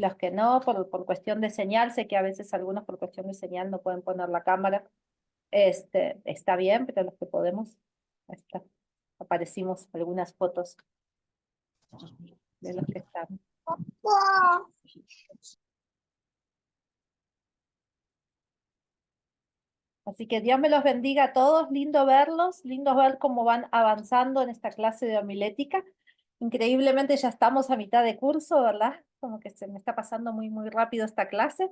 Los que no, por cuestión de señal, sé que a veces algunos por cuestión de señal no pueden poner la cámara. Está bien, pero los que podemos, ahí está. Aparecimos algunas fotos de los que están. Así que Dios me los bendiga a todos, lindo verlos, lindo ver cómo van avanzando en esta clase de homilética. Increíblemente ya estamos a mitad de curso, ¿verdad? Como que se me está pasando muy, muy rápido esta clase.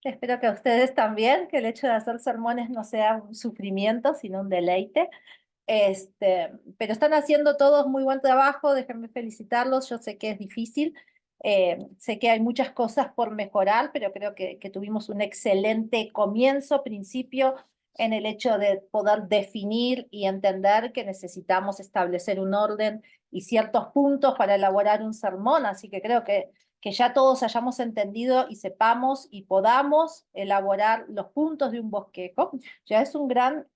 Espero que a ustedes también, que el hecho de hacer sermones no sea un sufrimiento, sino un deleite. Pero están haciendo todos muy buen trabajo, déjenme felicitarlos, yo sé que es difícil, sé que hay muchas cosas por mejorar, pero creo que tuvimos un excelente comienzo, principio, en el hecho de poder definir y entender que necesitamos establecer un orden y ciertos puntos para elaborar un sermón, así que creo que ya todos hayamos entendido y sepamos y podamos elaborar los puntos de un bosquejo, ya es un gran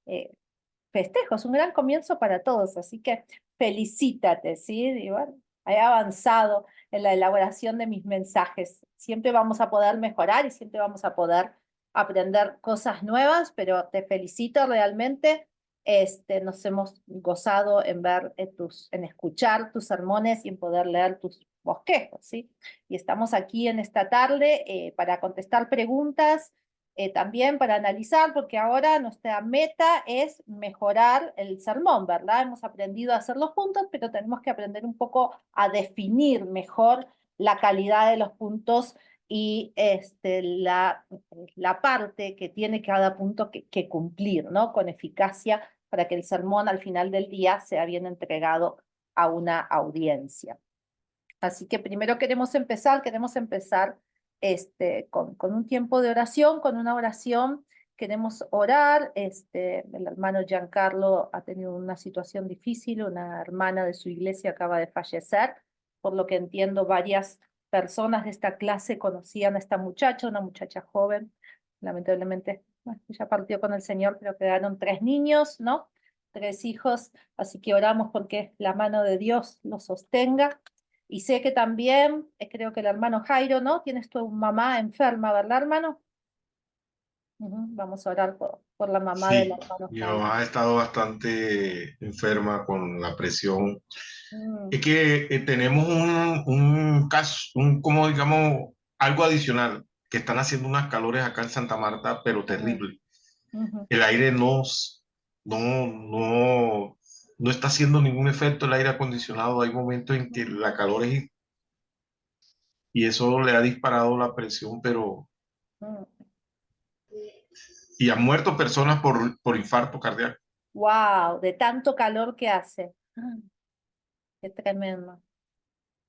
festejo, es un gran comienzo para todos, así que felicítate, ¿sí? Y bueno, he avanzado en la elaboración de mis mensajes. Siempre vamos a poder mejorar y siempre vamos a poder aprender cosas nuevas, pero te felicito realmente. Nos hemos gozado en ver en escuchar tus sermones y en poder leer tus bosquejos, ¿sí? Y estamos aquí en esta tarde para contestar preguntas también para analizar, porque ahora nuestra meta es mejorar el sermón, ¿verdad? Hemos aprendido a hacerlos juntos, pero tenemos que aprender un poco a definir mejor la calidad de los puntos y la parte que tiene cada punto que cumplir, ¿no? Con eficacia para que el sermón al final del día sea bien entregado a una audiencia. Así que primero queremos empezar con un tiempo de oración, con una oración. Queremos orar. El hermano Giancarlo ha tenido una situación difícil, una hermana de su iglesia acaba de fallecer, por lo que entiendo varias personas de esta clase conocían a esta muchacha, una muchacha joven. Lamentablemente, bueno, ella partió con el Señor, pero quedaron 3 niños, ¿no? 3 hijos, así que oramos porque la mano de Dios los sostenga. Y sé que también, creo que el hermano Jairo, ¿no? Tienes tu mamá enferma, ¿verdad, hermano? Vamos a orar por la mamá del Sí, hermano mi Jairo. mamá ha estado bastante enferma con la presión. Es Mm, que tenemos un caso, como digamos, algo adicional, que están haciendo unas calores acá en Santa Marta, pero mm, terrible. ujú, El aire no, no está haciendo ningún efecto el aire acondicionado. Hay momentos en que la calor es, y eso le ha disparado la presión, pero, mm. y han muerto personas por infarto cardíaco. Wow, de tanto calor que hace. Qué tremendo.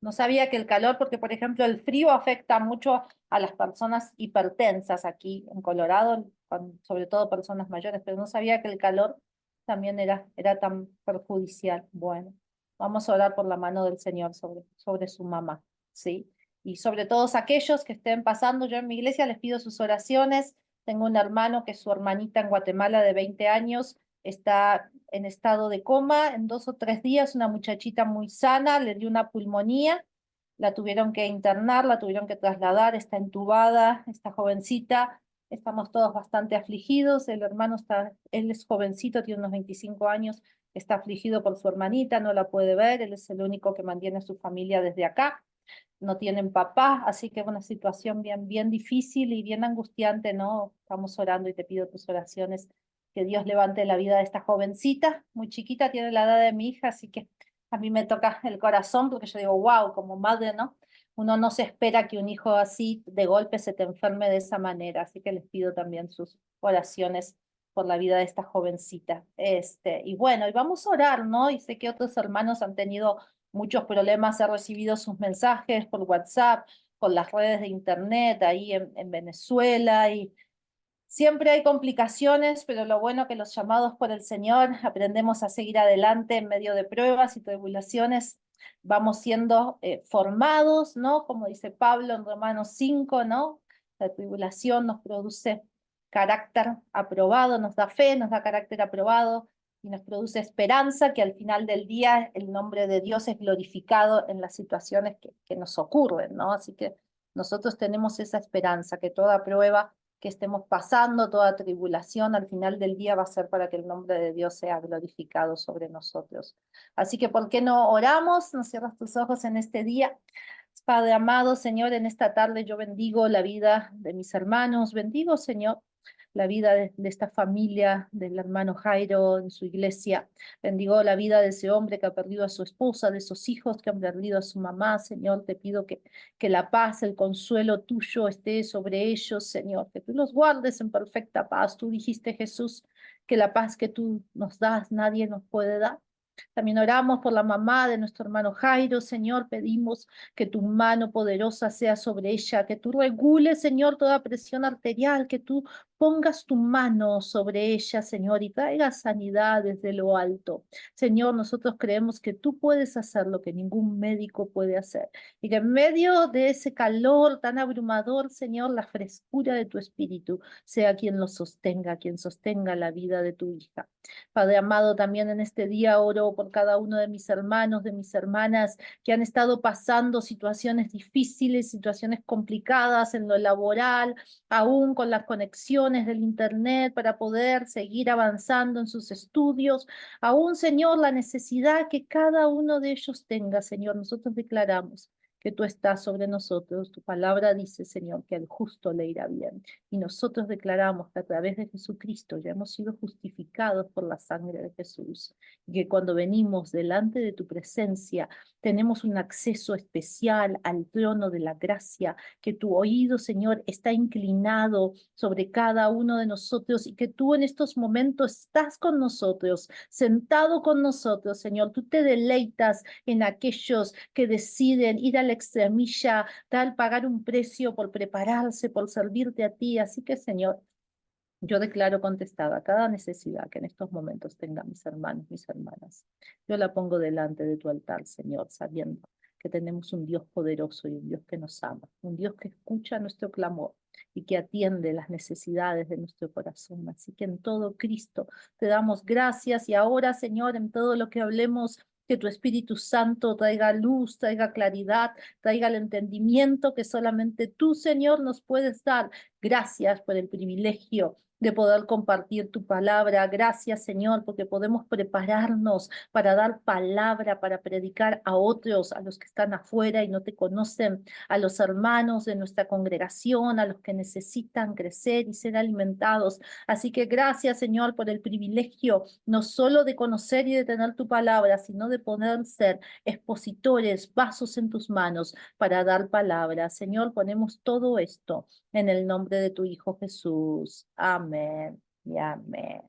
No sabía que el calor, porque por ejemplo el frío afecta mucho a las personas hipertensas aquí en Colorado, sobre todo personas mayores, pero no sabía que el calor también era tan perjudicial. Bueno, vamos a orar por la mano del Señor sobre su mamá, ¿sí? Y sobre todos aquellos que estén pasando, yo en mi iglesia les pido sus oraciones. Tengo un hermano que su hermanita en Guatemala de 20 años está en estado de coma en 2 o 3 días, una muchachita muy sana, le dio una pulmonía, la tuvieron que internar, la tuvieron que trasladar, está entubada, esta jovencita, estamos todos bastante afligidos, el hermano él es jovencito, tiene unos 25 años, está afligido por su hermanita, no la puede ver, él es el único que mantiene a su familia desde acá, no tienen papá, así que es una situación bien, bien difícil y bien angustiante, ¿no? Estamos orando y te pido tus oraciones, que Dios levante la vida de esta jovencita, muy chiquita, tiene la edad de mi hija, así que a mí me toca el corazón porque yo digo, wow, como madre, ¿no? Uno no se espera que un hijo así de golpe se te enferme de esa manera, así que les pido también sus oraciones por la vida de esta jovencita. Y bueno, y vamos a orar, ¿no? Y sé que otros hermanos han tenido muchos problemas, he recibido sus mensajes por WhatsApp, por las redes de internet, ahí en Venezuela, y siempre hay complicaciones, pero lo bueno que los llamados por el Señor aprendemos a seguir adelante en medio de pruebas y tribulaciones, vamos siendo formados, ¿no? Como dice Pablo en Romanos 5, ¿no? La tribulación nos produce carácter aprobado, nos da fe, nos da carácter aprobado y nos produce esperanza que al final del día el nombre de Dios es glorificado en las situaciones que nos ocurren, ¿no? Así que Nosotros tenemos esa esperanza, que toda prueba que estemos pasando, toda tribulación, al final del día va a ser para que el nombre de Dios sea glorificado sobre nosotros. Así que, ¿por qué no oramos? No cierras tus ojos en este día. Padre amado, Señor, en esta tarde yo bendigo la vida de mis hermanos, bendigo, Señor, la vida de esta familia, del hermano Jairo en su iglesia, bendigo la vida de ese hombre que ha perdido a su esposa, de esos hijos que han perdido a su mamá, Señor, te pido que la paz, el consuelo tuyo esté sobre ellos, Señor, que tú los guardes en perfecta paz. Tú dijiste, Jesús, que la paz que tú nos das, nadie nos puede dar. También oramos por la mamá de nuestro hermano Jairo, Señor, pedimos que tu mano poderosa sea sobre ella, que tú regules, Señor, toda presión arterial, que tú pongas tu mano sobre ella, Señor, y traigas sanidad desde lo alto. Señor, nosotros creemos que tú puedes hacer lo que ningún médico puede hacer, y que en medio de ese calor tan abrumador, Señor, la frescura de tu espíritu sea quien sostenga la vida de tu hija. Padre amado, también en este día oro por cada uno de mis hermanos, de mis hermanas que han estado pasando situaciones difíciles, situaciones complicadas en lo laboral, aún con las conexiones del internet para poder seguir avanzando en sus estudios. Aún, Señor, la necesidad que cada uno de ellos tenga, Señor, nosotros declaramos que tú estás sobre nosotros. Tu palabra dice, Señor, que al justo le irá bien. Y nosotros declaramos que a través de Jesucristo ya hemos sido justificados por la sangre de Jesús. Y que cuando venimos delante de tu presencia, tenemos un acceso especial al trono de la gracia, que tu oído, Señor, está inclinado sobre cada uno de nosotros y que tú en estos momentos estás con nosotros, sentado con nosotros, Señor. Tú te deleitas en aquellos que deciden ir a la extremilla, tal pagar un precio por prepararse, por servirte a ti. Así que, Señor, yo declaro contestada cada necesidad que en estos momentos tengan mis hermanos, mis hermanas. Yo la pongo delante de tu altar, Señor, sabiendo que tenemos un Dios poderoso y un Dios que nos ama, un Dios que escucha nuestro clamor y que atiende las necesidades de nuestro corazón. Así que en todo, Cristo, te damos gracias y ahora, Señor, en todo lo que hablemos, que tu Espíritu Santo traiga luz, traiga claridad, traiga el entendimiento que solamente tú, Señor, nos puedes dar. Gracias por el privilegio de poder compartir tu palabra. Gracias, Señor, porque podemos prepararnos para dar palabra, para predicar a otros, a los que están afuera y no te conocen, a los hermanos de nuestra congregación, a los que necesitan crecer y ser alimentados. Así que gracias, Señor, por el privilegio no solo de conocer y de tener tu palabra, sino de poder ser expositores, vasos en tus manos para dar palabra. Señor, ponemos todo esto en el nombre de tu Hijo Jesús. Amén y amén.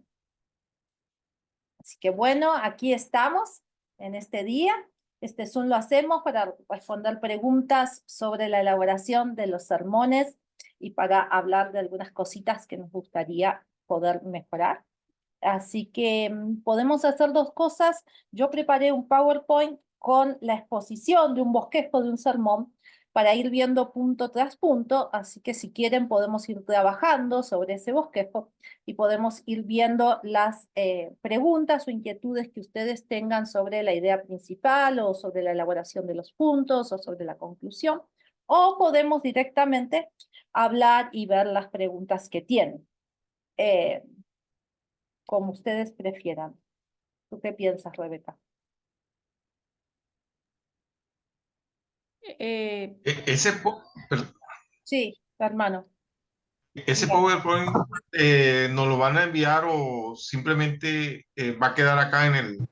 Así que bueno, aquí estamos en este día. Este Zoom lo hacemos para responder preguntas sobre la elaboración de los sermones y para hablar de algunas cositas que nos gustaría poder mejorar. Así que podemos hacer dos cosas. Yo preparé un PowerPoint con la exposición de un bosquejo de un sermón para ir viendo punto tras punto, así que si quieren podemos ir trabajando sobre ese bosquejo y podemos ir viendo las preguntas o inquietudes que ustedes tengan sobre la idea principal o sobre la elaboración de los puntos o sobre la conclusión, o podemos directamente hablar y ver las preguntas que tienen. Eh, como ustedes prefieran. ¿Tú qué piensas, Rebeca? Eh, Ese, Sí, hermano. ese PowerPoint nos lo van a enviar o simplemente va a quedar acá en el...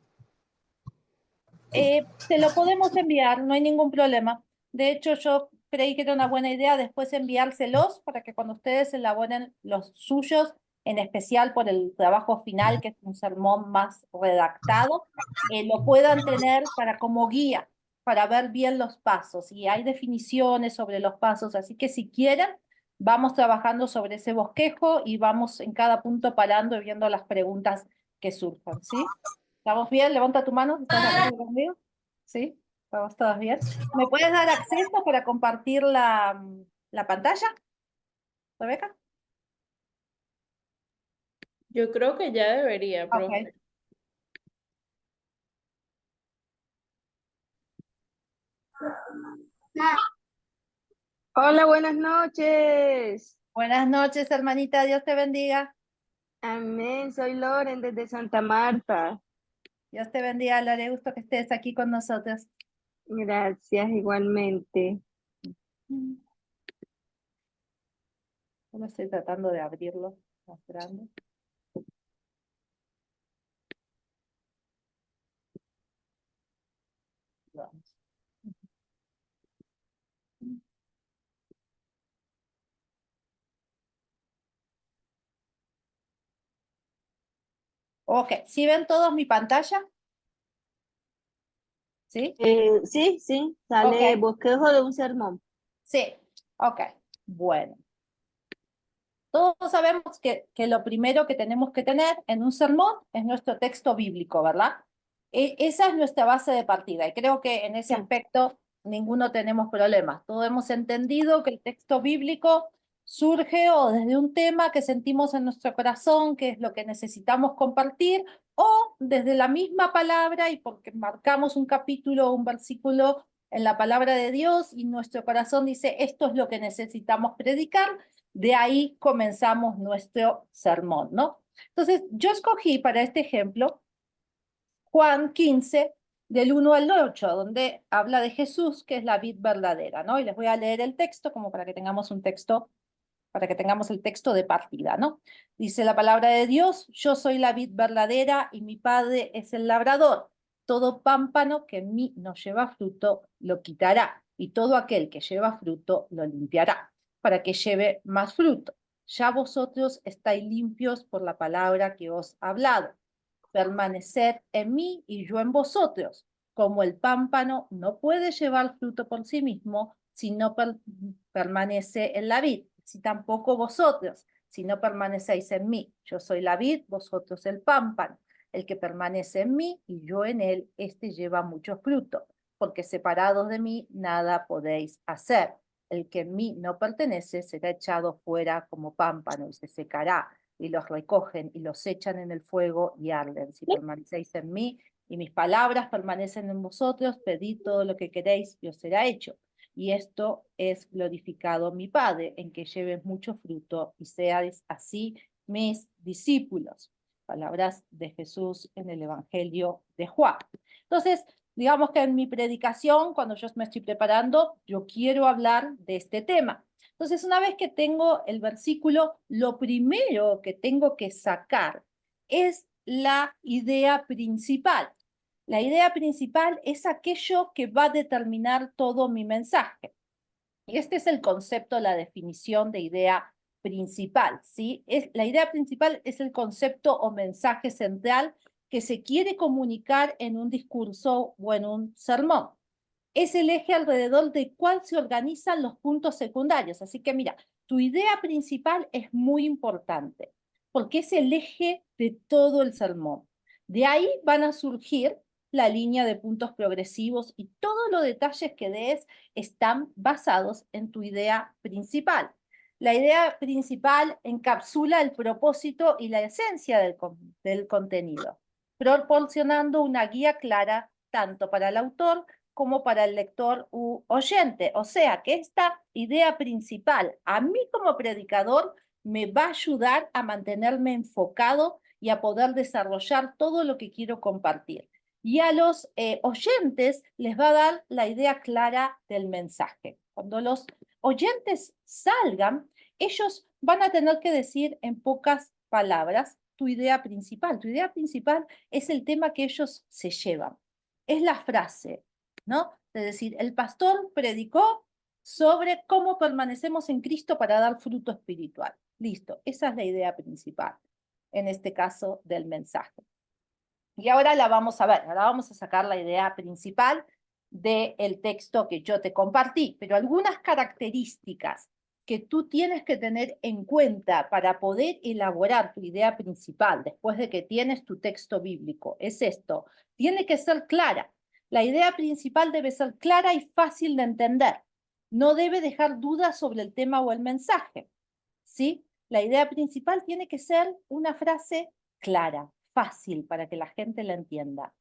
Te lo podemos enviar, no hay ningún problema. De hecho, yo creí que era una buena idea después enviárselos para que cuando ustedes elaboren los suyos, en especial por el trabajo final, que es un sermón más redactado, lo puedan tener para como guía, para ver bien los pasos. Y hay definiciones sobre los pasos, así que si quieren, vamos trabajando sobre ese bosquejo y vamos en cada punto parando y viendo las preguntas que surjan, ¿sí? ¿Estamos bien? Levanta tu mano, ¿estás de acuerdo conmigo? ¿Sí? ¿Estamos todas bien? ¿Me puedes dar acceso para compartir la pantalla, Rebeca? yo creo que ya debería, Ok. profe. Hola, buenas noches. Buenas noches, hermanita, Dios te bendiga. Amén. Soy Loren desde Santa Marta. Dios te bendiga, Lore, gusto que estés aquí con nosotros. Gracias, igualmente. Solo estoy tratando de abrirlo más grande. Vamos. Ok, ¿sí ven todos mi pantalla? ¿Sí? Sí, sale Ok, bosquejo de un sermón. sí, ok, bueno. Todos sabemos que lo primero que tenemos que tener en un sermón es nuestro texto bíblico, ¿verdad? Esa es nuestra base de partida y creo que en ese Sí. aspecto ninguno tenemos problemas. Todos hemos entendido que el texto bíblico surge o desde un tema que sentimos en nuestro corazón, que es lo que necesitamos compartir, o desde la misma palabra y porque marcamos un capítulo o un versículo en la palabra de Dios y nuestro corazón dice, esto es lo que necesitamos predicar. De ahí comenzamos nuestro sermón, ¿no? Entonces, yo escogí para este ejemplo Juan 15, del 1 al 8, donde habla de Jesús, que es la vid verdadera, ¿no? Y les voy a leer el texto como para que tengamos un texto, para que tengamos el texto de partida, ¿no? Dice la palabra de Dios, yo soy la vid verdadera y mi padre es el labrador. Todo pámpano que en mí no lleva fruto lo quitará, y todo aquel que lleva fruto lo limpiará, para que lleve más fruto. Ya vosotros estáis limpios por la palabra que os he hablado. Permaneced en mí y yo en vosotros. Como el pámpano no puede llevar fruto por sí mismo si no permanece en la vid, si tampoco vosotros, si no permanecéis en mí. Yo soy la vid, vosotros el pámpano. El que permanece en mí y yo en él, este lleva mucho fruto, porque separados de mí nada podéis hacer. El que en mí no pertenece será echado fuera como pámpano y se secará, y los recogen y los echan en el fuego y arden. Si permanecéis en mí y mis palabras permanecen en vosotros, pedid todo lo que queréis y os será hecho. Y esto es glorificado mi Padre, en que lleves mucho fruto y seáis así mis discípulos. Palabras de Jesús en el Evangelio de Juan. Entonces, digamos que en mi predicación, cuando yo me estoy preparando, yo quiero hablar de este tema. Entonces, una vez que tengo el versículo, lo primero que tengo que sacar es la idea principal. La idea principal es aquello que va a determinar todo mi mensaje. Y este es el concepto, la definición de idea principal, ¿sí? La idea principal es el concepto o mensaje central que se quiere comunicar en un discurso o en un sermón. Es el eje alrededor del cual se organizan los puntos secundarios. Así que mira, tu idea principal es muy importante porque es el eje de todo el sermón. De ahí van a surgir la línea de puntos progresivos y todos los detalles que des están basados en tu idea principal. La idea principal encapsula el propósito y la esencia del contenido, proporcionando una guía clara tanto para el autor como para el lector u oyente. O sea que esta idea principal a mí como predicador me va a ayudar a mantenerme enfocado y a poder desarrollar todo lo que quiero compartir. Y a los oyentes les va a dar la idea clara del mensaje. Cuando los oyentes salgan, ellos van a tener que decir en pocas palabras tu idea principal. Tu idea principal es el tema que ellos se llevan. Es la frase, ¿no? Es decir, el pastor predicó sobre cómo permanecemos en Cristo para dar fruto espiritual. Listo, esa es la idea principal, en este caso del mensaje. Y ahora la vamos a ver, ahora vamos a sacar la idea principal del texto que yo te compartí, pero algunas características que tú tienes que tener en cuenta para poder elaborar tu idea principal después de que tienes tu texto bíblico es esto, tiene que ser clara. La idea principal debe ser clara y fácil de entender. No debe dejar dudas sobre el tema o el mensaje, ¿sí? La idea principal tiene que ser una frase clara, fácil para que la gente la entienda,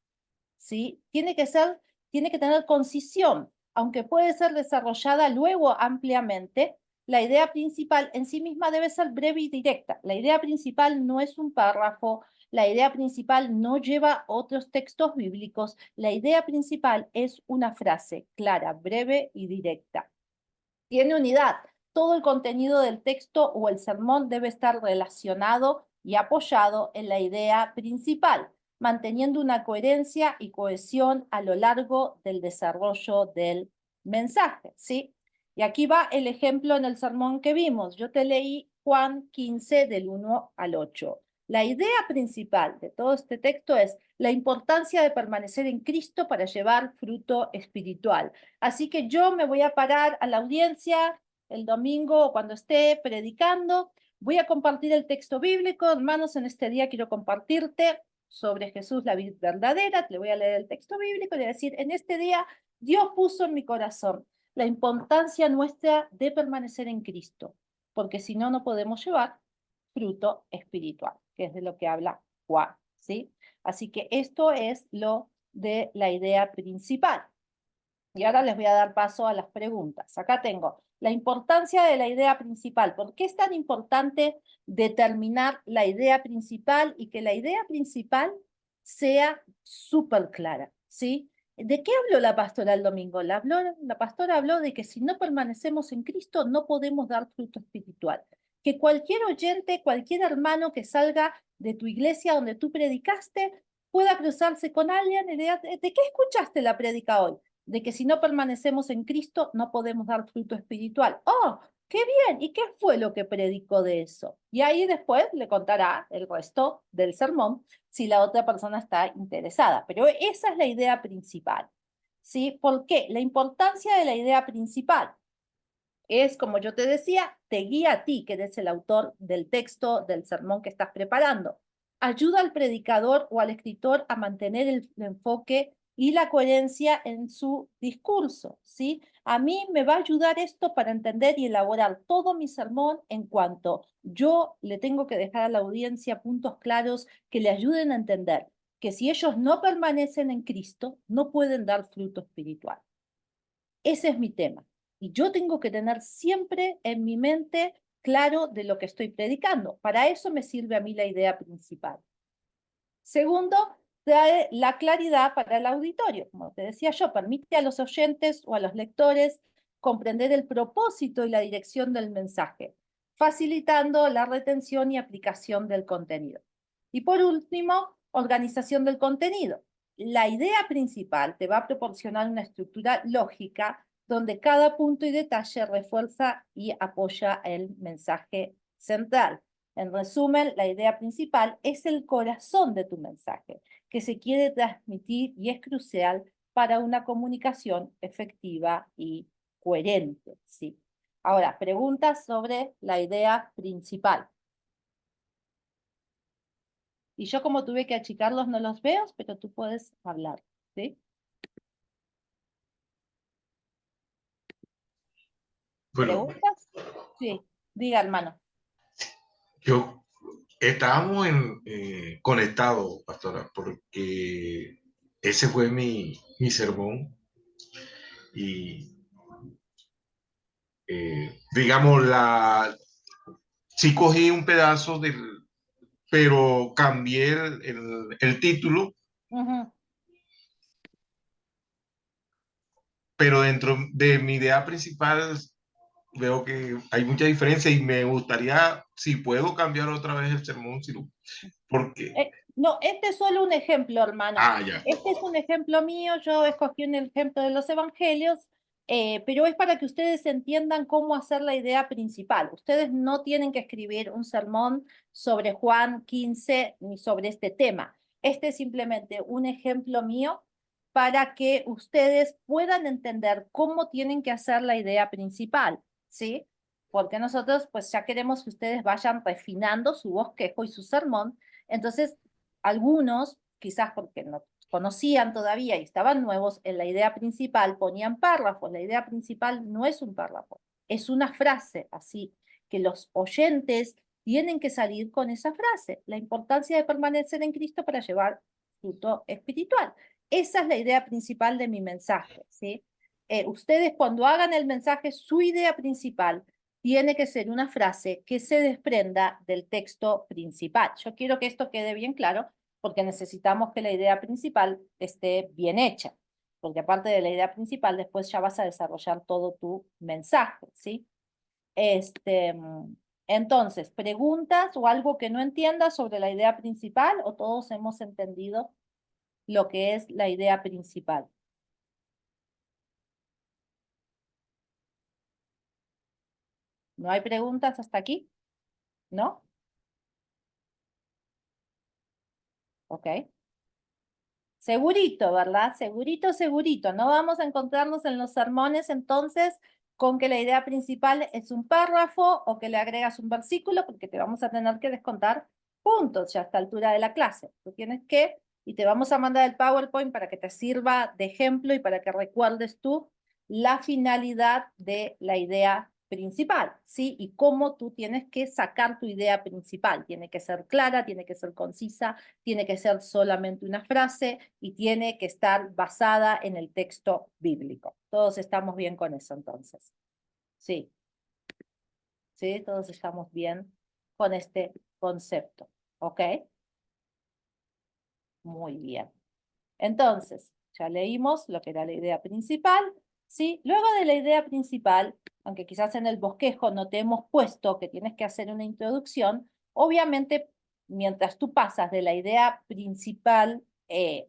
¿sí? Tiene que tener concisión, aunque puede ser desarrollada luego ampliamente, la idea principal en sí misma debe ser breve y directa. La idea principal no es un párrafo, la idea principal no lleva otros textos bíblicos, la idea principal es una frase clara, breve y directa. Tiene unidad. Todo el contenido del texto o el sermón debe estar relacionado y apoyado en la idea principal, manteniendo una coherencia y cohesión a lo largo del desarrollo del mensaje, ¿sí? Y aquí va el ejemplo en el sermón que vimos. Yo te leí Juan 15 del 1 al 8. La idea principal de todo este texto es la importancia de permanecer en Cristo para llevar fruto espiritual. Así que yo me voy a parar a la audiencia el domingo o cuando esté predicando. Voy a compartir el texto bíblico. Hermanos, en este día quiero compartirte sobre Jesús, la vida verdadera. Le voy a leer el texto bíblico y le voy a decir, en este día Dios puso en mi corazón la importancia nuestra de permanecer en Cristo, porque si no, no podemos llevar fruto espiritual, que es de lo que habla Juan, ¿sí? Así que esto es lo de la idea principal. Y ahora les voy a dar paso a las preguntas. Acá tengo la importancia de la idea principal. ¿Por qué es tan importante determinar la idea principal y que la idea principal sea súper clara? ¿Sí? ¿De qué habló la pastora el domingo? La pastora habló de que si no permanecemos en Cristo no podemos dar fruto espiritual. Que cualquier oyente, cualquier hermano que salga de tu iglesia donde tú predicaste pueda cruzarse con alguien y le diga, ¿de qué escuchaste la prédica hoy? De que si no permanecemos en Cristo no podemos dar fruto espiritual. ¡Oh, qué bien! ¿Y qué fue lo que predicó de eso? Y ahí después le contará el resto del sermón si la otra persona está interesada. Pero esa es la idea principal, ¿sí? ¿Por qué? La importancia de la idea principal es, como yo te decía, te guía a ti, que eres el autor del texto, del sermón que estás preparando. Ayuda al predicador o al escritor a mantener el enfoque y la coherencia en su discurso, ¿sí? A mí me va a ayudar esto para entender y elaborar todo mi sermón en cuanto yo le tengo que dejar a la audiencia puntos claros que le ayuden a entender que si ellos no permanecen en Cristo, no pueden dar fruto espiritual. Ese es mi tema. Y yo tengo que tener siempre en mi mente claro de lo que estoy predicando. Para eso me sirve a mí la idea principal. Segundo, trae la claridad para el auditorio. Como te decía yo, permite a los oyentes o a los lectores comprender el propósito y la dirección del mensaje, facilitando la retención y aplicación del contenido. Y por último, organización del contenido. La idea principal te va a proporcionar una estructura lógica donde cada punto y detalle refuerza y apoya el mensaje central. En resumen, la idea principal es el corazón de tu mensaje, que se quiere transmitir y es crucial para una comunicación efectiva y coherente, ¿sí? Ahora, preguntas sobre la idea principal. Y yo, como tuve que achicarlos, no los veo, pero tú puedes hablar, ¿sí? Bueno, ¿Preguntas? Sí, diga, hermano. yo estábamos conectados, pastora, porque ese fue mi sermón y digamos, sí cogí un pedazo pero cambié el título, Ujú. pero dentro de mi idea principal veo que hay mucha diferencia y me gustaría, si puedo cambiar otra vez el sermón, porque, No, este es solo un ejemplo, hermano. ya, Este es un ejemplo mío, yo escogí un ejemplo de los evangelios, pero es para que ustedes entiendan cómo hacer la idea principal. Ustedes no tienen que escribir un sermón sobre Juan 15 ni sobre este tema. Este es simplemente un ejemplo mío para que ustedes puedan entender cómo tienen que hacer la idea principal, ¿sí? Porque nosotros pues ya queremos que ustedes vayan refinando su bosquejo y su sermón. Entonces, algunos, quizás porque no conocían todavía y estaban nuevos, en la idea principal ponían párrafos. La idea principal no es un párrafo, es una frase, así que los oyentes tienen que salir con esa frase. La importancia de permanecer en Cristo para llevar fruto espiritual. Esa es la idea principal de mi mensaje, ¿sí? ustedes cuando hagan el mensaje, su idea principal tiene que ser una frase que se desprenda del texto principal. Yo quiero que esto quede bien claro porque necesitamos que la idea principal esté bien hecha, porque aparte de la idea principal, después ya vas a desarrollar todo tu mensaje, ¿sí? Entonces, ¿preguntas o algo que no entiendas sobre la idea principal o todos hemos entendido lo que es la idea principal? ¿No hay preguntas hasta aquí? ¿No? Ok. Segurito, ¿verdad? Segurito, segurito. No vamos a encontrarnos en los sermones entonces con que la idea principal es un párrafo o que le agregas un versículo porque te vamos a tener que descontar puntos ya a esta altura de la clase. Tú tienes que, y te vamos a mandar el PowerPoint para que te sirva de ejemplo y para que recuerdes tú la finalidad de la idea principal, ¿sí? Y cómo tú tienes que sacar tu idea principal. Tiene que ser clara, tiene que ser concisa, tiene que ser solamente una frase y tiene que estar basada en el texto bíblico. Todos estamos bien con eso entonces. Sí, sí, todos estamos bien con este concepto. ¿Ok? Muy bien. Entonces, ya leímos lo que era la idea principal, ¿sí? Luego de la idea principal, aunque quizás en el bosquejo no te hemos puesto que tienes que hacer una introducción, obviamente, mientras tú pasas de la idea principal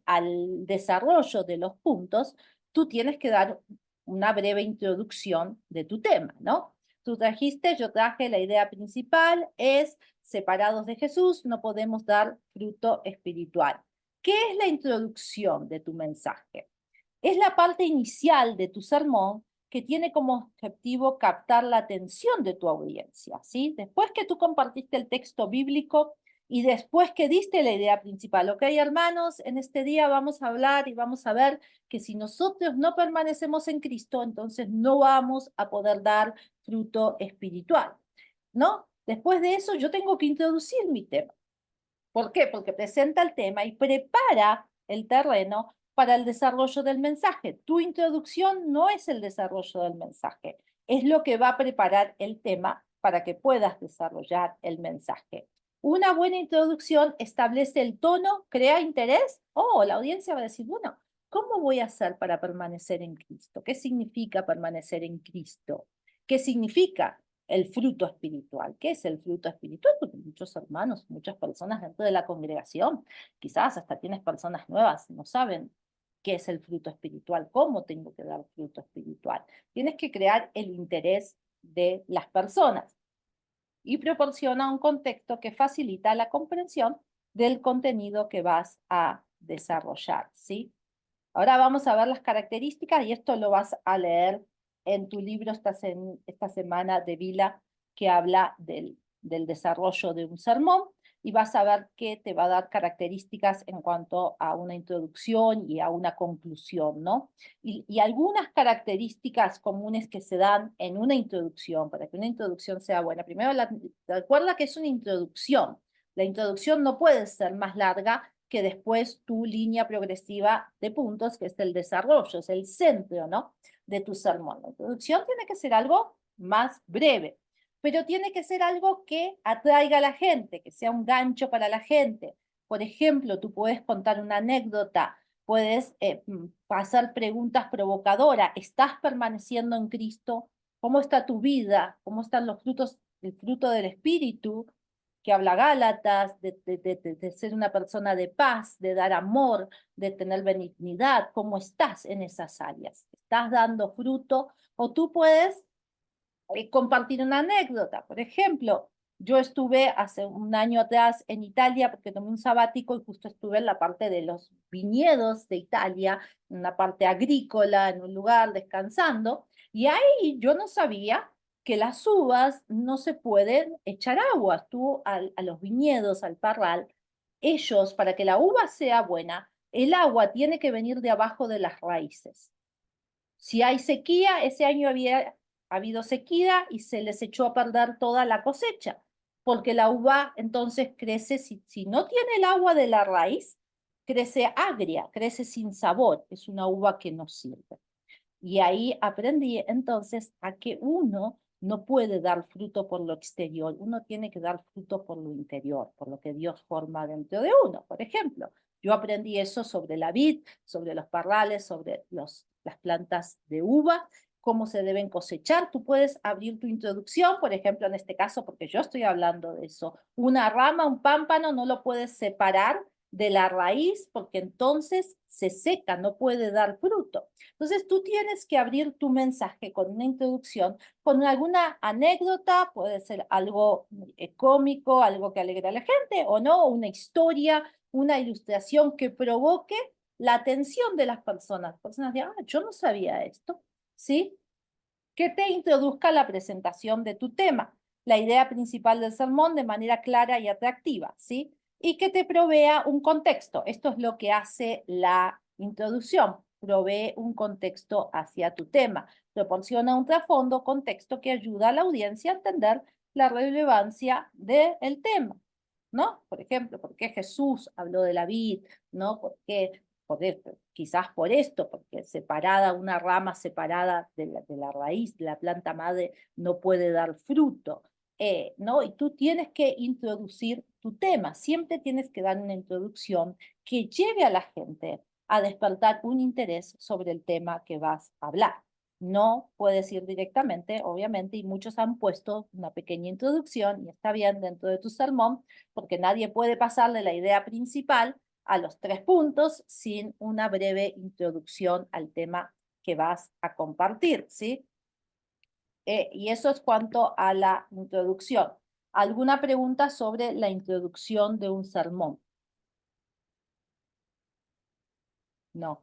al desarrollo de los puntos, tú tienes que dar una breve introducción de tu tema, ¿no? Tú trajiste, yo traje la idea principal, es separados de Jesús, no podemos dar fruto espiritual. ¿Qué es la introducción de tu mensaje? Es la parte inicial de tu sermón que tiene como objetivo captar la atención de tu audiencia, ¿sí? Después que tú compartiste el texto bíblico y después que diste la idea principal, ok, hermanos, en este día vamos a hablar y vamos a ver que si nosotros no permanecemos en Cristo, entonces no vamos a poder dar fruto espiritual, ¿no? Después de eso, yo tengo que introducir mi tema. ¿Por qué? Porque presenta el tema y prepara el terreno para el desarrollo del mensaje. Tu introducción no es el desarrollo del mensaje, es lo que va a preparar el tema para que puedas desarrollar el mensaje. Una buena introducción establece el tono, crea interés. Oh, la audiencia va a decir, bueno, ¿cómo voy a hacer para permanecer en Cristo? ¿Qué significa permanecer en Cristo? ¿Qué significa el fruto espiritual? ¿Qué es el fruto espiritual? Porque muchos hermanos, muchas personas dentro de la congregación, quizás hasta tienes personas nuevas, no saben qué es el fruto espiritual, cómo tengo que dar fruto espiritual. Tienes que crear el interés de las personas y proporciona un contexto que facilita la comprensión del contenido que vas a desarrollar, ¿sí? Ahora vamos a ver las características y esto lo vas a leer en tu libro esta semana de Vila, que habla del desarrollo de un sermón, y vas a ver que te va a dar características en cuanto a una introducción y a una conclusión, ¿no? Y algunas características comunes que se dan en una introducción, para que una introducción sea buena. Primero, recuerda que es una introducción. La introducción no puede ser más larga que después tu línea progresiva de puntos, que es el desarrollo, es el centro, ¿no?, de tu sermón. La introducción tiene que ser algo más breve, pero tiene que ser algo que atraiga a la gente, que sea un gancho para la gente. Por ejemplo, tú puedes contar una anécdota, puedes hacer preguntas provocadoras. ¿Estás permaneciendo en Cristo? ¿Cómo está tu vida? ¿Cómo están los frutos, el fruto del Espíritu? Que habla Gálatas, de ser una persona de paz, de dar amor, de tener benignidad. ¿Cómo estás en esas áreas? ¿Estás dando fruto? O tú puedes compartir una anécdota. Por ejemplo, yo estuve hace un año atrás en Italia porque tomé un sabático y justo estuve en la parte de los viñedos de Italia, en una parte agrícola, en un lugar descansando, y ahí yo no sabía que las uvas no se pueden echar agua. Tú a los viñedos, al parral, ellos, para que la uva sea buena, el agua tiene que venir de abajo de las raíces. Si hay sequía, ese año había habido sequía y se les echó a perder toda la cosecha, porque la uva entonces crece, si no tiene el agua de la raíz, crece agria, crece sin sabor, es una uva que no sirve. Y ahí aprendí entonces a que uno no puede dar fruto por lo exterior, uno tiene que dar fruto por lo interior, por lo que Dios forma dentro de uno. Por ejemplo, yo aprendí eso sobre la vid, sobre los parrales, sobre las plantas de uva, cómo se deben cosechar. Tú puedes abrir tu introducción, por ejemplo, en este caso, porque yo estoy hablando de eso. Una rama, un pámpano, no lo puedes separar de la raíz porque entonces se seca, no puede dar fruto. Entonces tú tienes que abrir tu mensaje con una introducción, con alguna anécdota, puede ser algo cómico, algo que alegre a la gente o no, una historia, una ilustración que provoque la atención de las personas. Personas digan, yo no sabía esto, ¿sí? Que te introduzca la presentación de tu tema, la idea principal del sermón de manera clara y atractiva, ¿sí? Y que te provea un contexto. Esto es lo que hace la introducción, provee un contexto hacia tu tema, proporciona un trasfondo, contexto que ayuda a la audiencia a entender la relevancia del tema, ¿no? Por ejemplo, ¿por qué Jesús habló de la vid? ¿No? ¿Por qué? Quizás por esto, porque separada, una rama separada de la raíz, de la planta madre, no puede dar fruto, ¿no? Y tú tienes que introducir tu tema, siempre tienes que dar una introducción que lleve a la gente a despertar un interés sobre el tema que vas a hablar. No puedes ir directamente, obviamente, y muchos han puesto una pequeña introducción, y está bien dentro de tu sermón, porque nadie puede pasar de la idea principal a los 3 puntos sin una breve introducción al tema que vas a compartir, ¿sí? Y eso es cuanto a la introducción. ¿Alguna pregunta sobre la introducción de un sermón? No.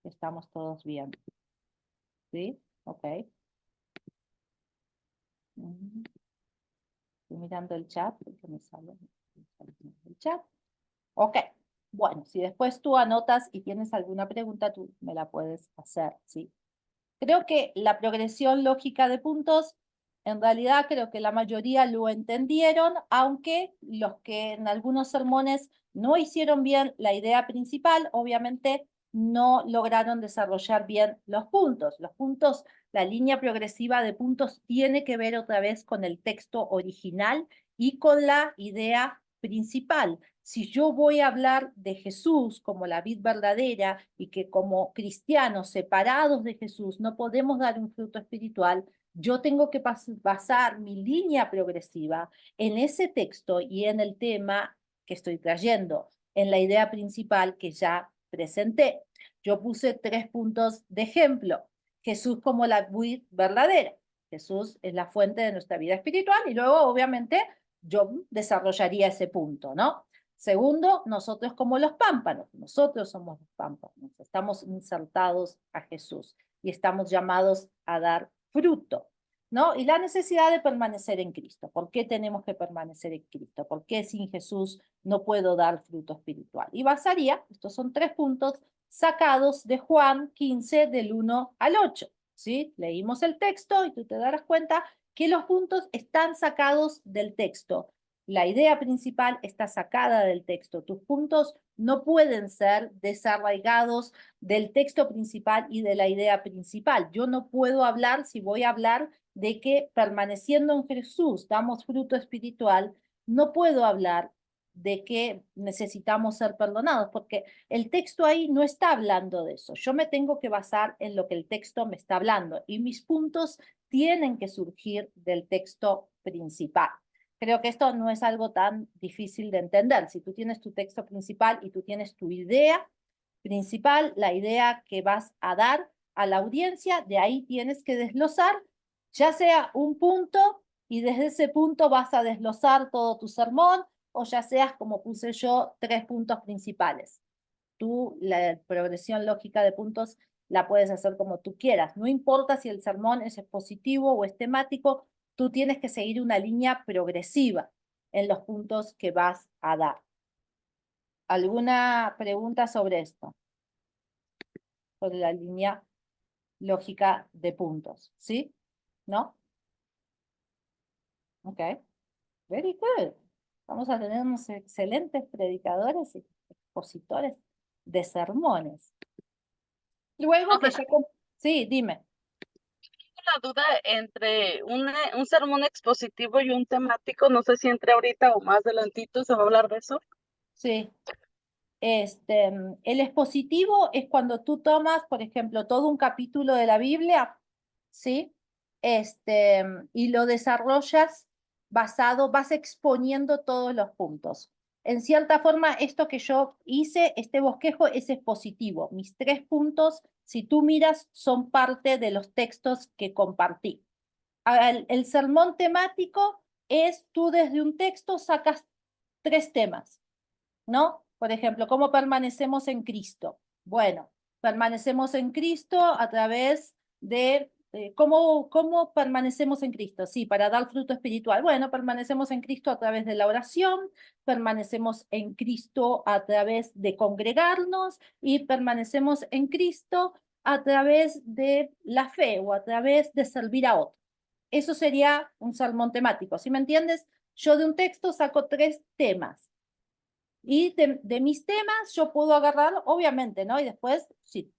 Estamos todos bien. ¿Sí? Ok. Estoy mirando el chat porque me sale el chat. Ok. Bueno, si después tú anotas y tienes alguna pregunta, tú me la puedes hacer, ¿sí? Creo que la progresión lógica de puntos, en realidad creo que la mayoría lo entendieron, aunque los que en algunos sermones no hicieron bien la idea principal, obviamente no lograron desarrollar bien los puntos. Los puntos, la línea progresiva de puntos tiene que ver otra vez con el texto original y con la idea principal. Si yo voy a hablar de Jesús como la vid verdadera y que como cristianos separados de Jesús no podemos dar un fruto espiritual, yo tengo que basar mi línea progresiva en ese texto y en el tema que estoy trayendo, en la idea principal que ya presenté. Yo puse 3 puntos de ejemplo. Jesús como la vid verdadera. Jesús es la fuente de nuestra vida espiritual y luego obviamente yo desarrollaría ese punto, ¿no? Segundo, nosotros como los pámpanos, nosotros somos los pámpanos, estamos insertados a Jesús y estamos llamados a dar fruto, ¿no? Y la necesidad de permanecer en Cristo. ¿Por qué tenemos que permanecer en Cristo? ¿Por qué sin Jesús no puedo dar fruto espiritual? Y basaría, estos son 3 puntos sacados de Juan 15 del 1 al 8, ¿sí? Leímos el texto y tú te darás cuenta que los puntos están sacados del texto. La idea principal está sacada del texto. Tus puntos no pueden ser desarraigados del texto principal y de la idea principal. Yo no puedo hablar, si voy a hablar de que permaneciendo en Jesús damos fruto espiritual, no puedo hablar de que necesitamos ser perdonados, porque el texto ahí no está hablando de eso. Yo me tengo que basar en lo que el texto me está hablando y mis puntos tienen que surgir del texto principal. Creo que esto no es algo tan difícil de entender. Si tú tienes tu texto principal y tú tienes tu idea principal, la idea que vas a dar a la audiencia, de ahí tienes que desglosar, ya sea un punto y desde ese punto vas a desglosar todo tu sermón, o ya seas, como puse yo, 3 puntos principales. Tú, la progresión lógica de puntos la puedes hacer como tú quieras. No importa si el sermón es expositivo o es temático, tú tienes que seguir una línea progresiva en los puntos que vas a dar. ¿Alguna pregunta sobre esto? Sobre la línea lógica de puntos, ¿sí? ¿No? Ok. Very good. Vamos a tener unos excelentes predicadores y expositores de sermones. Luego que Profesor, ya... Sí, dime. la duda entre un sermón expositivo y un temático, no sé si entre ahorita o más adelantito se va a hablar de eso. Sí. El expositivo es cuando tú tomas, por ejemplo, todo un capítulo de la Biblia, ¿sí? Y lo desarrollas vas exponiendo todos los puntos. En cierta forma, esto que yo hice, este bosquejo es expositivo. Mis 3 puntos, si tú miras, son parte de los textos que compartí. El sermón temático es tú desde un texto sacas 3 temas, ¿no? Por ejemplo, ¿cómo permanecemos en Cristo? Bueno, permanecemos en Cristo a través de, ¿cómo permanecemos en Cristo? Sí, para dar fruto espiritual. Bueno, permanecemos en Cristo a través de la oración, permanecemos en Cristo a través de congregarnos y permanecemos en Cristo a través de la fe o a través de servir a otros. Eso sería un sermón temático, ¿sí me entiendes? Yo de un texto saco 3 temas. Y de mis temas yo puedo agarrar, obviamente, ¿no? Y después, sí,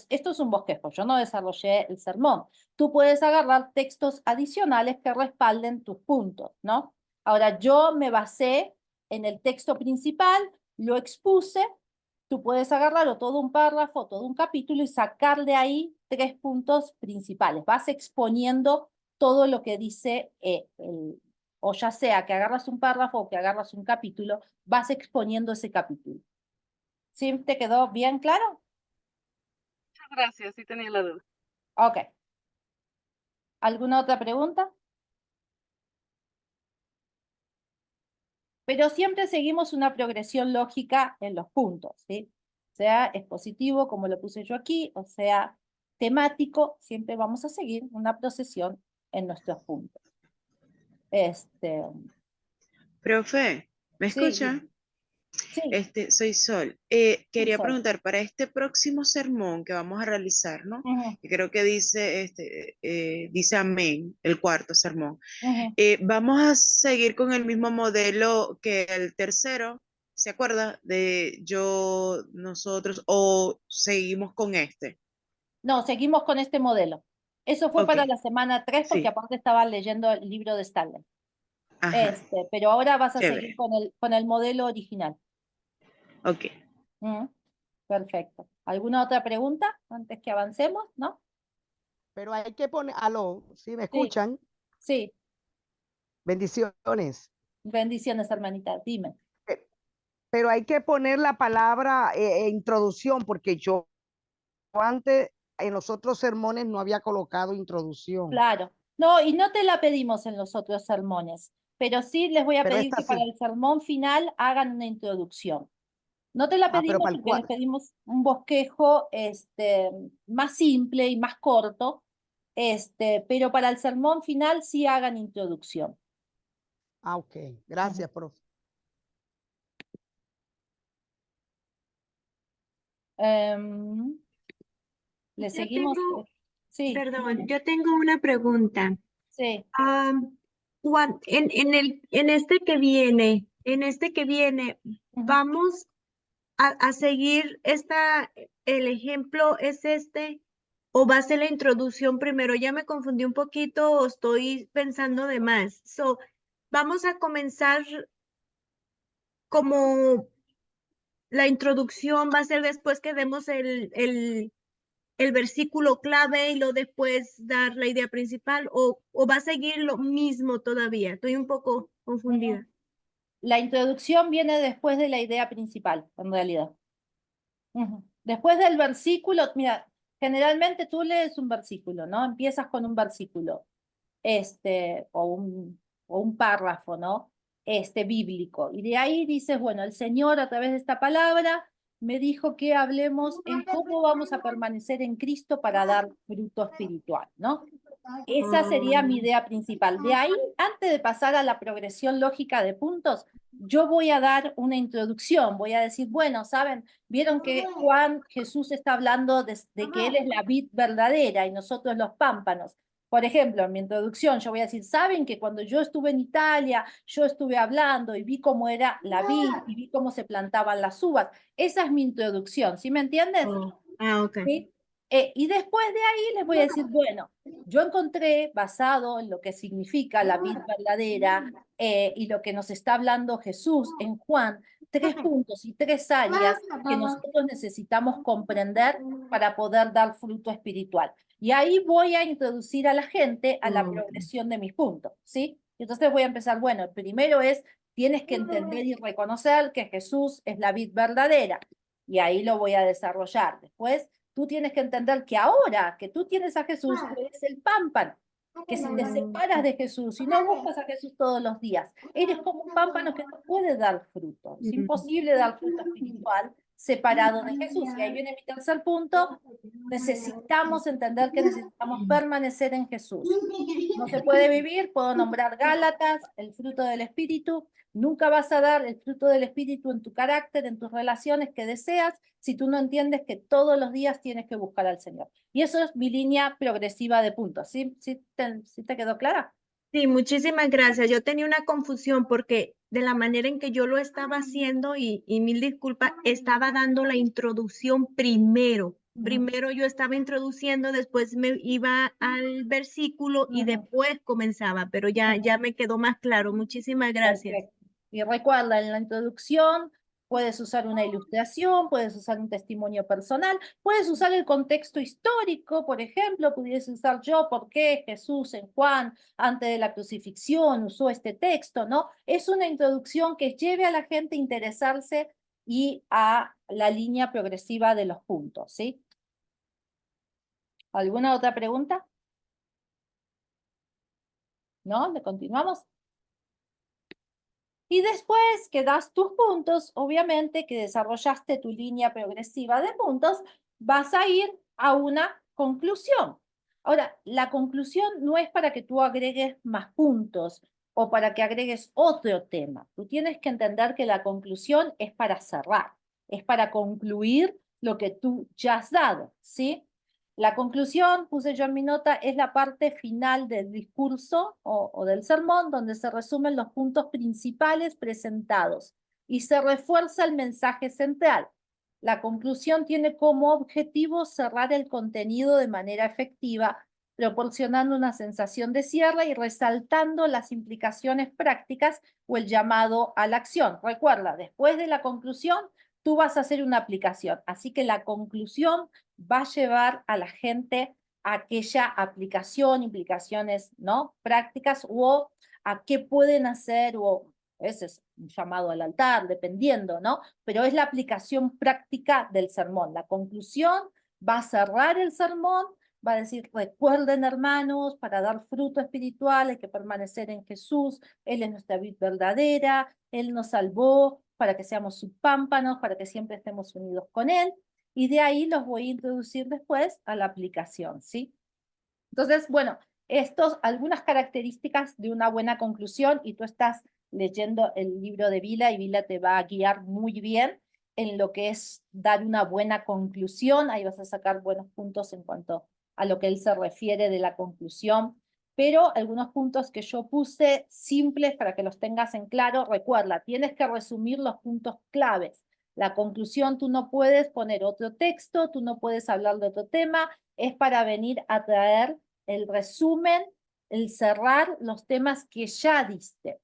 esto es un bosquejo, yo no desarrollé el sermón. Tú puedes agarrar textos adicionales que respalden tus puntos, ¿no? Ahora, yo me basé en el texto principal, lo expuse, tú puedes agarrar o todo un párrafo, o todo un capítulo y sacar de ahí 3 puntos principales. Vas exponiendo todo lo que dice o ya sea que agarras un párrafo o que agarras un capítulo, vas exponiendo ese capítulo. ¿Sí te quedó bien claro? Muchas gracias, sí tenía la duda. Ok. ¿Alguna otra pregunta? Pero siempre seguimos una progresión lógica en los puntos, ¿sí? Sea expositivo, como lo puse yo aquí, o sea temático, siempre vamos a seguir una procesión en nuestros puntos. Profe, ¿me Sí, escucha? sí, Soy Sol. sí, Quería Sol. preguntar, para este próximo sermón que vamos a realizar, ¿no? Ujú, Que creo que dice, dice amén, el cuarto sermón. ujú. Vamos a seguir con el mismo modelo que el tercero, ¿se acuerda? De yo, nosotros, o seguimos con este. No, seguimos con este modelo. Eso fue Ok, para la semana 3 porque sí, aparte estaba leyendo el libro de Stanley. ajá, Pero ahora vas a seguir chévere, con el modelo original. ok. Mm, perfecto. ¿Alguna otra pregunta antes que avancemos? ¿No? Pero hay que poner, aló, ¿sí me Sí, escuchan? sí. Bendiciones. Bendiciones, hermanita. Dime. Eh, Pero hay que poner la palabra introducción, porque yo antes en los otros sermones no había colocado introducción, Claro. No, y no te la pedimos en los otros sermones, pero sí les voy a pero pedir esta que para sí. el sermón final hagan una introducción. No te la Ah, pero pedimos para el porque les cual. pedimos un bosquejo más simple y más corto, pero para el sermón final sí hagan introducción. Ah, ok. Ujú. Gracias, profe. Em, ¿Le Yo seguimos? tengo, Sí, perdón, dime. yo tengo una pregunta. Sí. En este que viene, Ujú. vamos a seguir el ejemplo es o va a ser la introducción primero. Ya me confundí un poquito o estoy pensando de más. Vamos a comenzar como la introducción va a ser después que demos el versículo clave y luego después dar la idea principal o va a seguir lo mismo todavía. Estoy un poco confundida. La introducción viene después de la idea principal, en realidad. Ujú. Después del versículo, mira, generalmente tú lees un versículo, ¿no? Empiezas con un versículo, o un párrafo, ¿no? Bíblico. Y de ahí dices, bueno, el Señor a través de esta palabra me dijo que hablemos en cómo vamos a permanecer en Cristo para dar fruto espiritual, ¿no? Esa sería mi idea principal. De ahí, antes de pasar a la progresión lógica de puntos, yo voy a dar una introducción, voy a decir, bueno, ¿saben? Vieron que Jesús está hablando de que Él es la vid verdadera y nosotros los pámpanos. Por ejemplo, en mi introducción yo voy a decir, ¿saben que cuando yo estuve en Italia, yo estuve hablando y vi cómo era la vid y vi cómo se plantaban las uvas? Esa es mi introducción, ¿sí me entiendes? Ok. ¿Sí? Y después de ahí les voy a decir, bueno, yo encontré, basado en lo que significa la vid verdadera y lo que nos está hablando Jesús en Juan, 3 puntos y 3 áreas que nosotros necesitamos comprender para poder dar fruto espiritual. Y ahí voy a introducir a la gente a la progresión de mis puntos, ¿sí? Entonces voy a empezar, bueno, el primero es, tienes que entender y reconocer que Jesús es la vid verdadera. Y ahí lo voy a desarrollar. Después, tú tienes que entender que ahora que tú tienes a Jesús, tú eres el pámpano, que si te separas de Jesús y no buscas a Jesús todos los días, eres como un pámpano que no puede dar fruto. Es imposible dar fruto espiritual separado de Jesús. Y ahí viene mi tercer punto. Necesitamos entender que necesitamos permanecer en Jesús. No se puede vivir, puedo nombrar Gálatas, el fruto del Espíritu. Nunca vas a dar el fruto del Espíritu en tu carácter, en tus relaciones que deseas, si tú no entiendes que todos los días tienes que buscar al Señor. Y eso es mi línea progresiva de puntos. ¿Sí te quedó clara? Sí, muchísimas gracias. Yo tenía una confusión porque de la manera en que yo lo estaba haciendo, y mil disculpas, estaba dando la introducción primero. Primero yo estaba introduciendo, después me iba al versículo y después comenzaba, pero ya me quedó más claro. Muchísimas gracias. Perfecto. Y recuerda, en la introducción puedes usar una ilustración, puedes usar un testimonio personal, puedes usar el contexto histórico, por ejemplo, pudiese usar yo por qué Jesús en Juan, antes de la crucifixión, usó este texto, ¿no? Es una introducción que lleve a la gente a interesarse y a la línea progresiva de los puntos, ¿sí? ¿Alguna otra pregunta? ¿No? ¿Le continuamos? Y después que das tus puntos, obviamente que desarrollaste tu línea progresiva de puntos, vas a ir a una conclusión. Ahora, la conclusión no es para que tú agregues más puntos o para que agregues otro tema. Tú tienes que entender que la conclusión es para cerrar, es para concluir lo que tú ya has dado, ¿sí? La conclusión, puse yo en mi nota, es la parte final del discurso o del sermón, donde se resumen los puntos principales presentados y se refuerza el mensaje central. La conclusión tiene como objetivo cerrar el contenido de manera efectiva, proporcionando una sensación de cierre y resaltando las implicaciones prácticas o el llamado a la acción. Recuerda, después de la conclusión, tú vas a hacer una aplicación. Así que la conclusión va a llevar a la gente a aquella aplicación, implicaciones, ¿no? Prácticas o a qué pueden hacer o ese es un llamado al altar, dependiendo, ¿no? Pero es la aplicación práctica del sermón. La conclusión va a cerrar el sermón, va a decir, recuerden hermanos, para dar fruto espiritual hay que permanecer en Jesús, Él es nuestra vid verdadera, Él nos salvó para que seamos sus pámpanos, para que siempre estemos unidos con Él. Y de ahí los voy a introducir después a la aplicación, ¿sí? Entonces, bueno, algunas características de una buena conclusión, y tú estás leyendo el libro de Vila y Vila te va a guiar muy bien en lo que es dar una buena conclusión. Ahí vas a sacar buenos puntos en cuanto a lo que él se refiere de la conclusión, pero algunos puntos que yo puse simples para que los tengas en claro. Recuerda, tienes que resumir los puntos claves. La conclusión, tú no puedes poner otro texto, tú no puedes hablar de otro tema, es para venir a traer el resumen, el cerrar los temas que ya diste.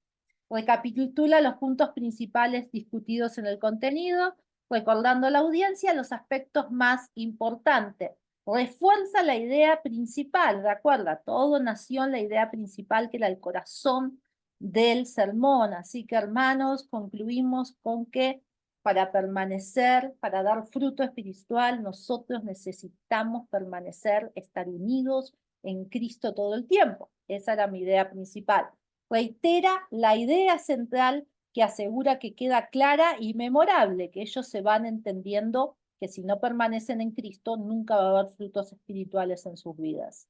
Recapitula los puntos principales discutidos en el contenido, recordando a la audiencia los aspectos más importantes. Refuerza la idea principal, recuerda, todo nació en la idea principal que era el corazón del sermón. Así que, hermanos, concluimos con que para permanecer, para dar fruto espiritual, nosotros necesitamos permanecer, estar unidos en Cristo todo el tiempo. Esa era mi idea principal. Reitera la idea central que asegura que queda clara y memorable, que ellos se van entendiendo que si no permanecen en Cristo, nunca va a haber frutos espirituales en sus vidas.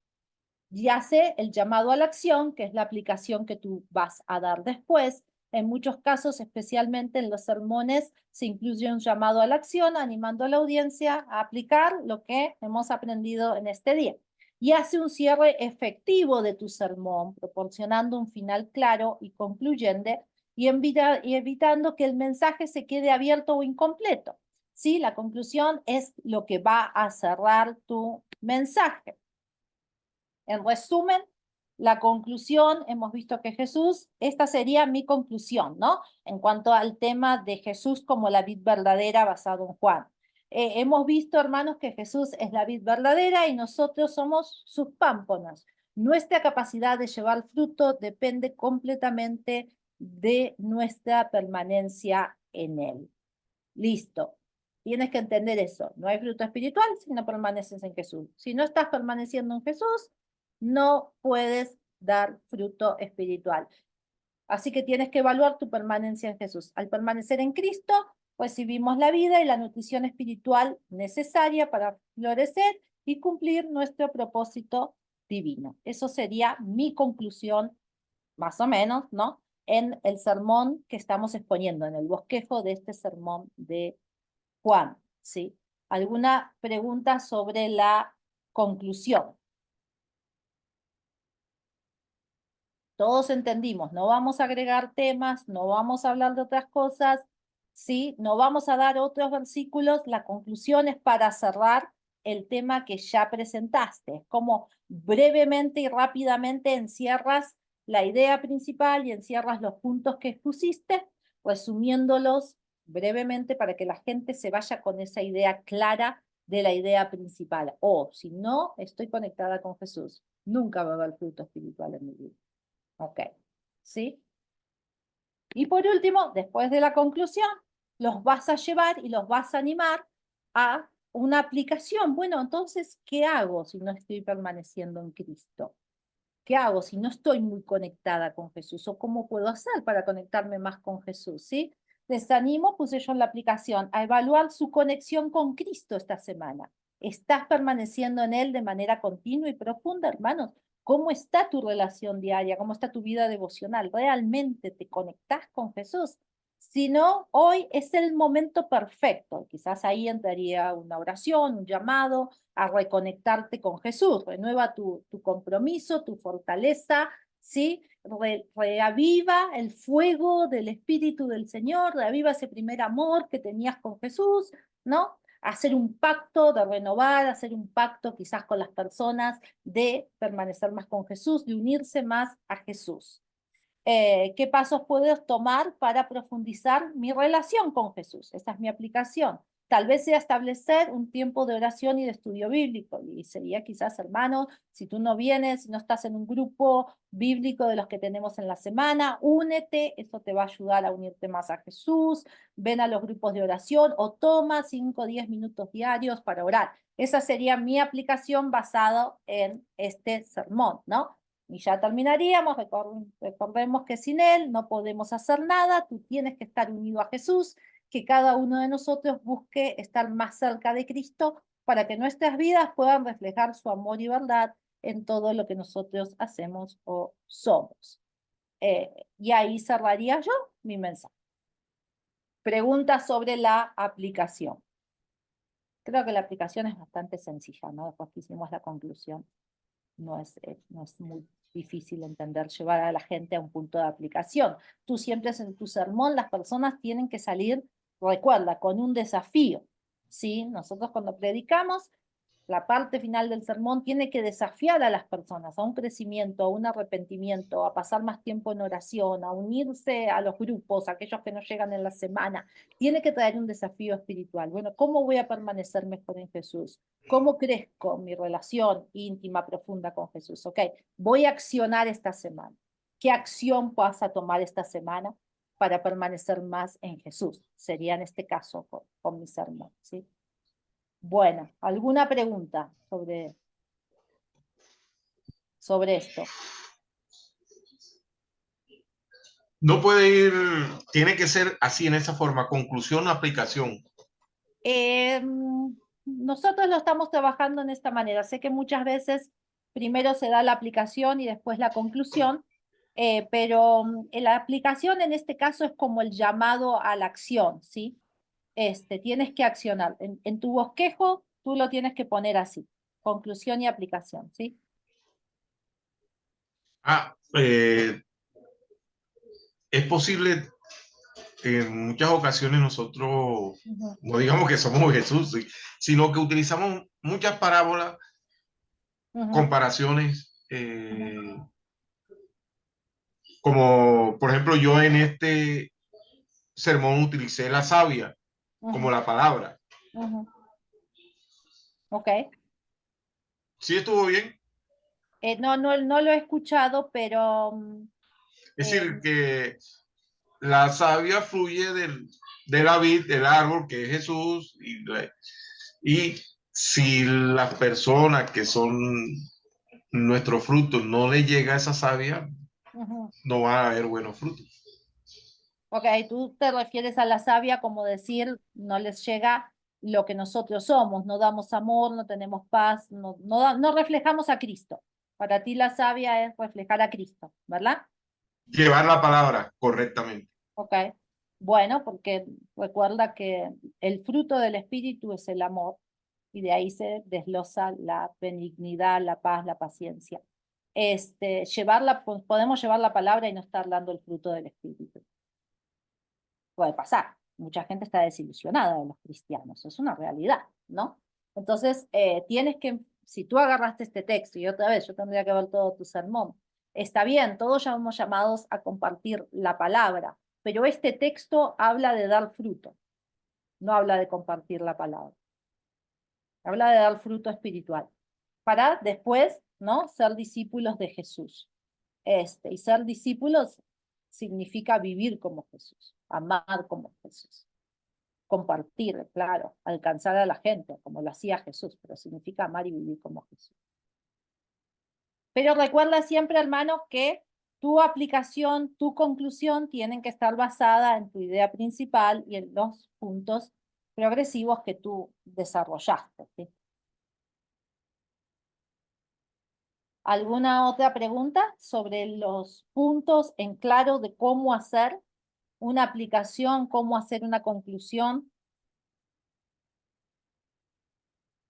Y hace el llamado a la acción, que es la aplicación que tú vas a dar después. En muchos casos, especialmente en los sermones, se incluye un llamado a la acción, animando a la audiencia a aplicar lo que hemos aprendido en este día. Y hace un cierre efectivo de tu sermón, proporcionando un final claro y concluyente, y evitando que el mensaje se quede abierto o incompleto. ¿sí? La conclusión es lo que va a cerrar tu mensaje. En resumen, la conclusión, hemos visto que Jesús, esta sería mi conclusión, ¿no? En cuanto al tema de Jesús como la vid verdadera basado en Juan. Hemos visto, hermanos, que Jesús es la vid verdadera y nosotros somos sus pámpanos. Nuestra capacidad de llevar fruto depende completamente de nuestra permanencia en él. Listo. Tienes que entender eso. No hay fruto espiritual si no permaneces en Jesús. Si no estás permaneciendo en Jesús, no puedes dar fruto espiritual. Así que tienes que evaluar tu permanencia en Jesús. Al permanecer en Cristo, recibimos la vida y la nutrición espiritual necesaria para florecer y cumplir nuestro propósito divino. Eso sería mi conclusión, más o menos, ¿no? En el sermón que estamos exponiendo, en el bosquejo de este sermón de Juan, ¿sí? ¿Alguna pregunta sobre la conclusión? Todos entendimos, no vamos a agregar temas, no vamos a hablar de otras cosas, ¿sí? No vamos a dar otros versículos. La conclusión es para cerrar el tema que ya presentaste. Es como brevemente y rápidamente encierras la idea principal y encierras los puntos que expusiste, resumiéndolos brevemente para que la gente se vaya con esa idea clara de la idea principal. O si no, estoy conectada con Jesús, nunca va a haber fruto espiritual en mi vida. Ok, ¿sí? Y por último, después de la conclusión, los vas a llevar y los vas a animar a una aplicación. Bueno, entonces, ¿qué hago si no estoy permaneciendo en Cristo? ¿Qué hago si no estoy muy conectada con Jesús? ¿O cómo puedo hacer para conectarme más con Jesús? ¿Sí? Les animo, puse yo en la aplicación, a evaluar su conexión con Cristo esta semana. ¿Estás permaneciendo en Él de manera continua y profunda, hermanos? ¿Cómo está tu relación diaria? ¿Cómo está tu vida devocional? ¿Realmente te conectás con Jesús? Si no, hoy es el momento perfecto. Quizás ahí entraría una oración, un llamado a reconectarte con Jesús. Renueva tu compromiso, tu fortaleza, ¿sí? Reaviva el fuego del Espíritu del Señor, reaviva ese primer amor que tenías con Jesús, ¿no? Hacer un pacto de renovar, hacer un pacto quizás con las personas de permanecer más con Jesús, de unirse más a Jesús. ¿Qué pasos puedo tomar para profundizar mi relación con Jesús? Esa es mi aplicación. Tal vez sea establecer un tiempo de oración y de estudio bíblico. Y sería quizás, hermano, si tú no vienes, si no estás en un grupo bíblico de los que tenemos en la semana, únete, eso te va a ayudar a unirte más a Jesús. Ven a los grupos de oración o toma 5 o 10 minutos diarios para orar. Esa sería mi aplicación basada en este sermón, ¿no? Y ya terminaríamos, recordemos que sin Él no podemos hacer nada, tú tienes que estar unido a Jesús, que cada uno de nosotros busque estar más cerca de Cristo para que nuestras vidas puedan reflejar su amor y verdad en todo lo que nosotros hacemos o somos. Y ahí cerraría yo mi mensaje. Preguntas sobre la aplicación. Creo que la aplicación es bastante sencilla, ¿no? Después que hicimos la conclusión. No es muy difícil entender, llevar a la gente a un punto de aplicación. Tú siempre en tu sermón, las personas tienen que salir, recuerda, con un desafío, ¿sí? Nosotros cuando predicamos, la parte final del sermón tiene que desafiar a las personas a un crecimiento, a un arrepentimiento, a pasar más tiempo en oración, a unirse a los grupos, aquellos que no llegan en la semana. Tiene que traer un desafío espiritual. Bueno, ¿cómo voy a permanecer mejor en Jesús? ¿Cómo crezco mi relación íntima, profunda con Jesús? Ok, voy a accionar esta semana. ¿Qué acción vas a tomar esta semana para permanecer más en Jesús? Sería en este caso con mi sermón, ¿sí? Bueno, ¿alguna pregunta sobre esto? No puede ir, tiene que ser así en esa forma, conclusión o aplicación. Nosotros lo estamos trabajando en esta manera. Sé que muchas veces primero se da la aplicación y después la conclusión, pero la aplicación en este caso es como el llamado a la acción, ¿sí? Tienes que accionar. En tu bosquejo, tú lo tienes que poner así, conclusión y aplicación, ¿sí? Es posible en muchas ocasiones nosotros, Ujú, no digamos que somos Jesús, sino que utilizamos muchas parábolas, ujú, comparaciones, como por ejemplo yo en este sermón utilicé la savia como ujú, la palabra. ujú. Ok. ¿Sí estuvo bien? No lo he escuchado, pero Es eh, decir, que la savia fluye de la vid, del árbol que es Jesús, y si las personas que son nuestros frutos no le llega esa savia, ujú. no van a haber buenos frutos. Ok, tú te refieres a la savia como decir, no les llega lo que nosotros somos, no damos amor, no tenemos paz, no reflejamos a Cristo. Para ti la savia es reflejar a Cristo, ¿verdad? Llevar la palabra correctamente. Ok. Bueno, porque recuerda que el fruto del Espíritu es el amor y de ahí se desglosa la benignidad, la paz, la paciencia. Podemos llevar la palabra y no estar dando el fruto del Espíritu. Puede pasar. Mucha gente está desilusionada de los cristianos, es una realidad, ¿no? Entonces, si tú agarraste este texto y otra vez yo tendría que ver todo tu sermón, está bien, todos somos llamados a compartir la palabra, pero este texto habla de dar fruto, no habla de compartir la palabra, habla de dar fruto espiritual, para después, ¿no? Ser discípulos de Jesús. Y ser discípulos significa vivir como Jesús, amar como Jesús. Compartir, claro, alcanzar a la gente, como lo hacía Jesús, pero significa amar y vivir como Jesús. Pero recuerda siempre, hermano, que tu aplicación, tu conclusión tienen que estar basada en tu idea principal y en los puntos progresivos que tú desarrollaste, ¿sí? ¿Alguna otra pregunta sobre los puntos en claro de cómo hacer una aplicación, cómo hacer una conclusión?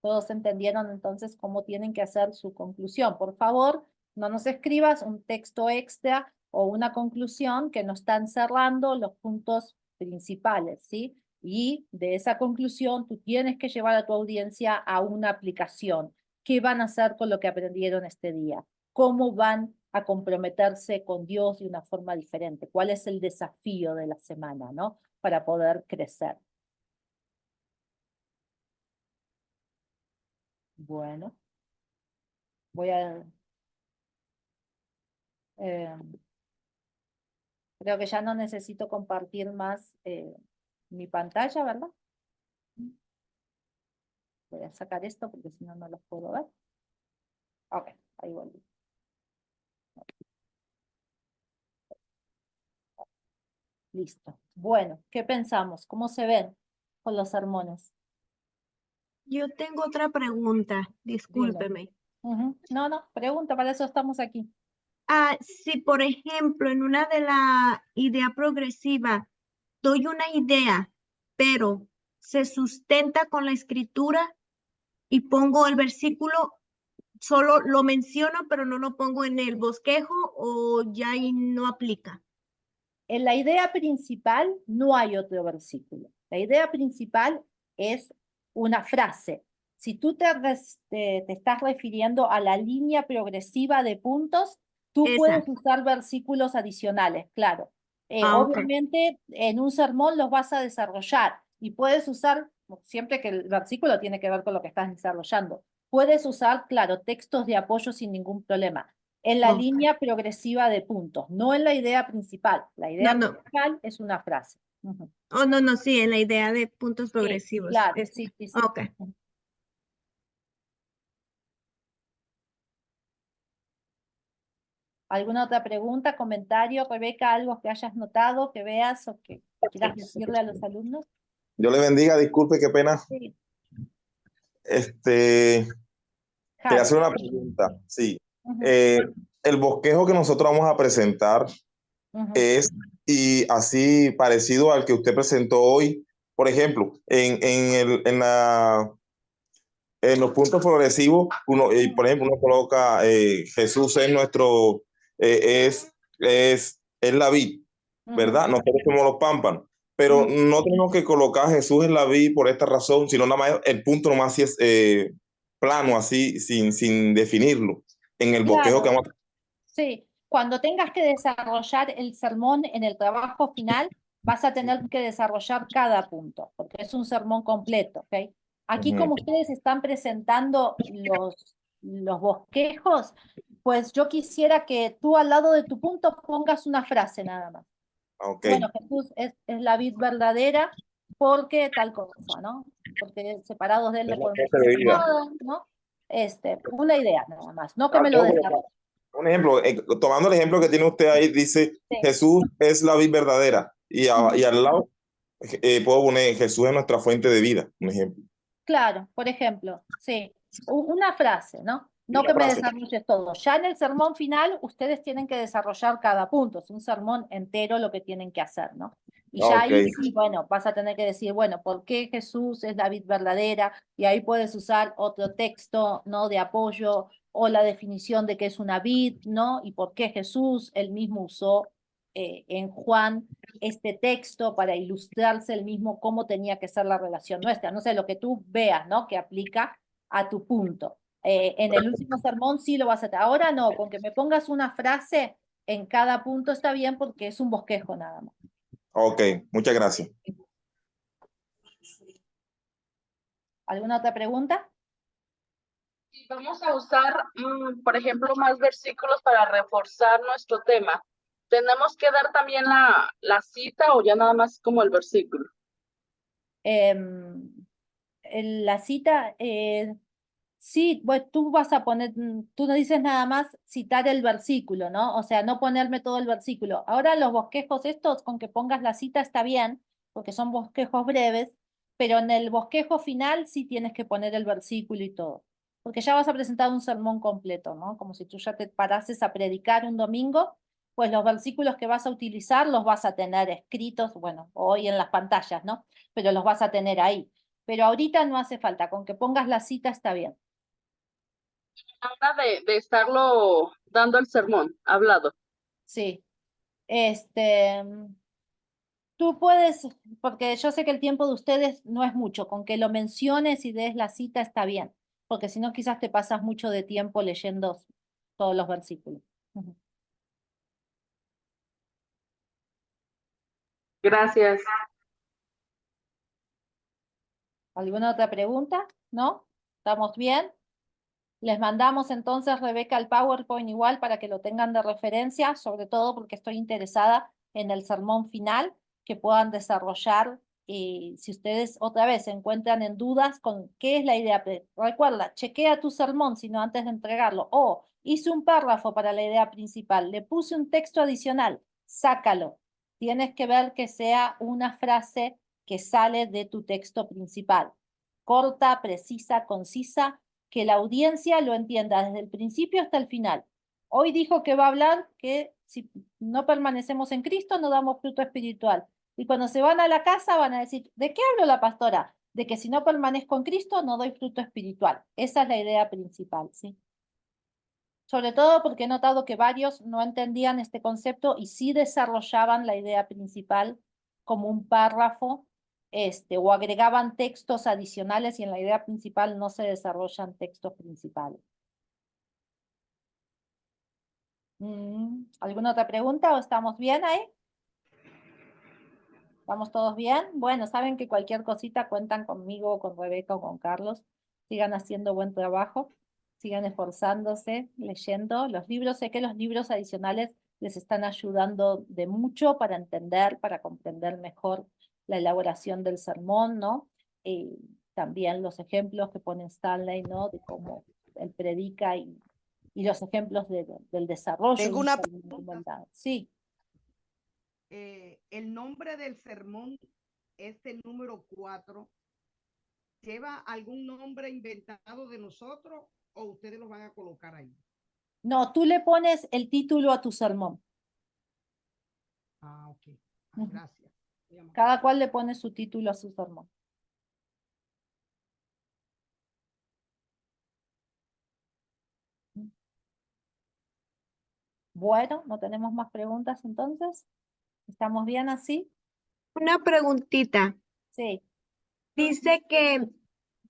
¿Todos entendieron entonces cómo tienen que hacer su conclusión? Por favor, no nos escribas un texto extra o una conclusión que no están cerrando los puntos principales, ¿sí? Y de esa conclusión tú tienes que llevar a tu audiencia a una aplicación. ¿Qué van a hacer con lo que aprendieron este día? ¿Cómo van a comprometerse con Dios de una forma diferente? ¿Cuál es el desafío de la semana, ¿no? Para poder crecer. Bueno, voy a... Eh, creo que ya no necesito compartir más mi pantalla, ¿verdad? Voy a sacar esto porque si no, no los puedo ver. Ok, ahí volví. Listo. Bueno, ¿qué pensamos? ¿Cómo se ven con los sermones? Yo tengo otra pregunta, Dime. discúlpeme. No, pregunta, para eso estamos aquí. Si por ejemplo en una de la idea progresiva doy una idea, pero se sustenta con la escritura y pongo el versículo, solo lo menciono, pero no lo pongo en el bosquejo o ya ahí no aplica. En la idea principal no hay otro versículo. La idea principal es una frase. Si tú te estás refiriendo a la línea progresiva de puntos, tú puedes Esa. usar versículos adicionales, claro. Ok. Obviamente, en un sermón los vas a desarrollar y puedes usar, siempre que el versículo tiene que ver con lo que estás desarrollando, puedes usar, claro, textos de apoyo sin ningún problema. En la Ok. línea progresiva de puntos, no en la idea principal. La idea No. principal es una frase. Ujú. Oh, no, sí, en la idea de puntos Sí, progresivos. claro, sí. Ok. Ujú. ¿Alguna otra pregunta, comentario, Rebeca, algo que hayas notado, que veas o que quieras decirle a los alumnos? Dios le bendiga, disculpe, qué pena. Sí. Quería hacer Javi. una pregunta. Sí. Ujú, El bosquejo que nosotros vamos a presentar ujú, es y así parecido al que usted presentó hoy. Por ejemplo, en los puntos progresivos, por ejemplo, uno coloca Jesús es nuestro, es la vid, ujú, ¿verdad? Nosotros somos los pámpanos. pero Mm. no tenemos que colocar a Jesús en la vid por esta razón, sino nada más el punto nomás si es plano, así, sin definirlo, en el bosquejo que Claro, vamos a... sí. Cuando tengas que desarrollar el sermón en el trabajo final, vas a tener que desarrollar cada punto, porque es un sermón completo, ¿ok? Aquí, Ujú. como ustedes están presentando los bosquejos, pues yo quisiera que tú al lado de tu punto pongas una frase nada más. Ok, Bueno, Jesús es la vid verdadera porque tal cosa, ¿no? Porque separados de él no es la podemos fuente de hacer vida. nada, ¿no? Una idea nada más, no que Ah, me lo tengo que desarrolle. un ejemplo, tomando el ejemplo que tiene usted ahí, dice Sí. Jesús es la vid verdadera y, Ujú. y al lado puedo poner Jesús es nuestra fuente de vida, un ejemplo. Claro, por ejemplo, sí, una frase, ¿no? Y No una que me frase. desarrolles todo. Ya en el sermón final, ustedes tienen que desarrollar cada punto, es un sermón entero lo que tienen que hacer, ¿no? Y ya Ok, ahí sí, bueno, vas a tener que decir, bueno, ¿por qué Jesús es la vid verdadera? Y ahí puedes usar otro texto, ¿no? De apoyo o la definición de qué es una vid, ¿no? Y por qué Jesús, él mismo usó en Juan este texto para ilustrarse el mismo cómo tenía que ser la relación nuestra. No sé, lo que tú veas, ¿no? Que aplica a tu punto. En el último sermón sí lo vas a hacer. Ahora no, con que me pongas una frase en cada punto está bien porque es un bosquejo nada más. ok, muchas gracias. ¿Alguna otra pregunta? Y vamos a usar, por ejemplo, más versículos para reforzar nuestro tema. ¿Tenemos que dar también la cita o ya nada más como el versículo? La cita, sí, bueno, tú vas a poner, tú no dices nada más citar el versículo, ¿no? O sea, no ponerme todo el versículo. Ahora los bosquejos estos, con que pongas la cita está bien, porque son bosquejos breves, pero en el bosquejo final sí tienes que poner el versículo y todo, porque ya vas a presentar un sermón completo, ¿no? Como si tú ya te parases a predicar un domingo, pues los versículos que vas a utilizar los vas a tener escritos, bueno, hoy en las pantallas, ¿no? Pero los vas a tener ahí. Pero ahorita no hace falta, con que pongas la cita está bien. Habla de estarlo dando el sermón, hablado. Sí. Este, tú puedes, porque yo sé que el tiempo de ustedes no es mucho, con que lo menciones y des la cita está bien, porque si no quizás te pasas mucho de tiempo leyendo todos los versículos. Ujú. Gracias. ¿Alguna otra pregunta? ¿No? ¿Estamos bien? Les mandamos entonces, Rebeca, el PowerPoint igual para que lo tengan de referencia, sobre todo porque estoy interesada en el sermón final que puedan desarrollar. Y si ustedes otra vez se encuentran en dudas con qué es la idea, recuerda, chequea tu sermón, sino antes de entregarlo. O hice un párrafo para la idea principal, le puse un texto adicional, sácalo. Tienes que ver que sea una frase que sale de tu texto principal. Corta, precisa, concisa, que la audiencia lo entienda desde el principio hasta el final. Hoy dijo que va a hablar que si no permanecemos en Cristo no damos fruto espiritual. Y cuando se van a la casa van a decir, ¿de qué habló la pastora? De que si no permanezco en Cristo no doy fruto espiritual. Esa es la idea principal, ¿sí? Sobre todo porque he notado que varios no entendían este concepto y sí desarrollaban la idea principal como un párrafo, o agregaban textos adicionales y en la idea principal no se desarrollan textos principales. ¿Alguna otra pregunta o estamos bien ahí? ¿Estamos todos bien? Bueno, saben que cualquier cosita cuentan conmigo, con Rebeca o con Carlos. Sigan haciendo buen trabajo, sigan esforzándose, leyendo los libros. Sé que los libros adicionales les están ayudando de mucho para entender, para comprender mejor la elaboración del sermón, ¿no? También los ejemplos que pone Stanley, ¿no? De cómo él predica y los ejemplos del desarrollo de Tengo un una sermón argumentado. Sí. El nombre del sermón es el número 4. ¿Lleva algún nombre inventado de nosotros o ustedes lo van a colocar ahí? No, tú le pones el título a tu sermón. Ah, ok. Ujú. Gracias. Cada cual le pone su título a su sermón. Bueno, no tenemos más preguntas entonces. ¿Estamos bien así? Una preguntita. Sí, Dice que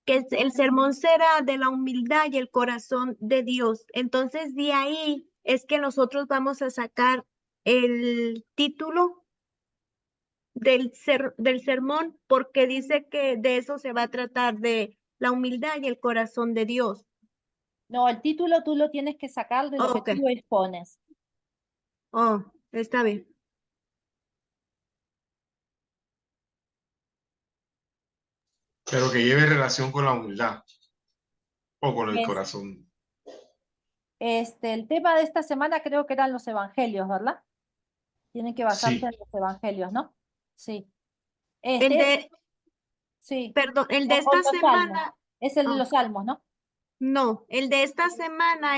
el sermón será de la humildad y el corazón de Dios. Entonces, de ahí es que nosotros vamos a sacar el título del sermón, porque dice que de eso se va a tratar, de la humildad y el corazón de Dios. no, el título tú lo tienes que sacar de lo que Ok. tú expones. Oh, está bien. pero que lleve relación con la humildad o con el Es- corazón. el tema de esta semana creo que eran los evangelios, ¿verdad? Tienen que basarse Sí, en los evangelios, ¿no? Sí. Sí. Perdón, el de O esta los salmos. semana, Es el de ah, los salmos, ¿no? no, el de esta semana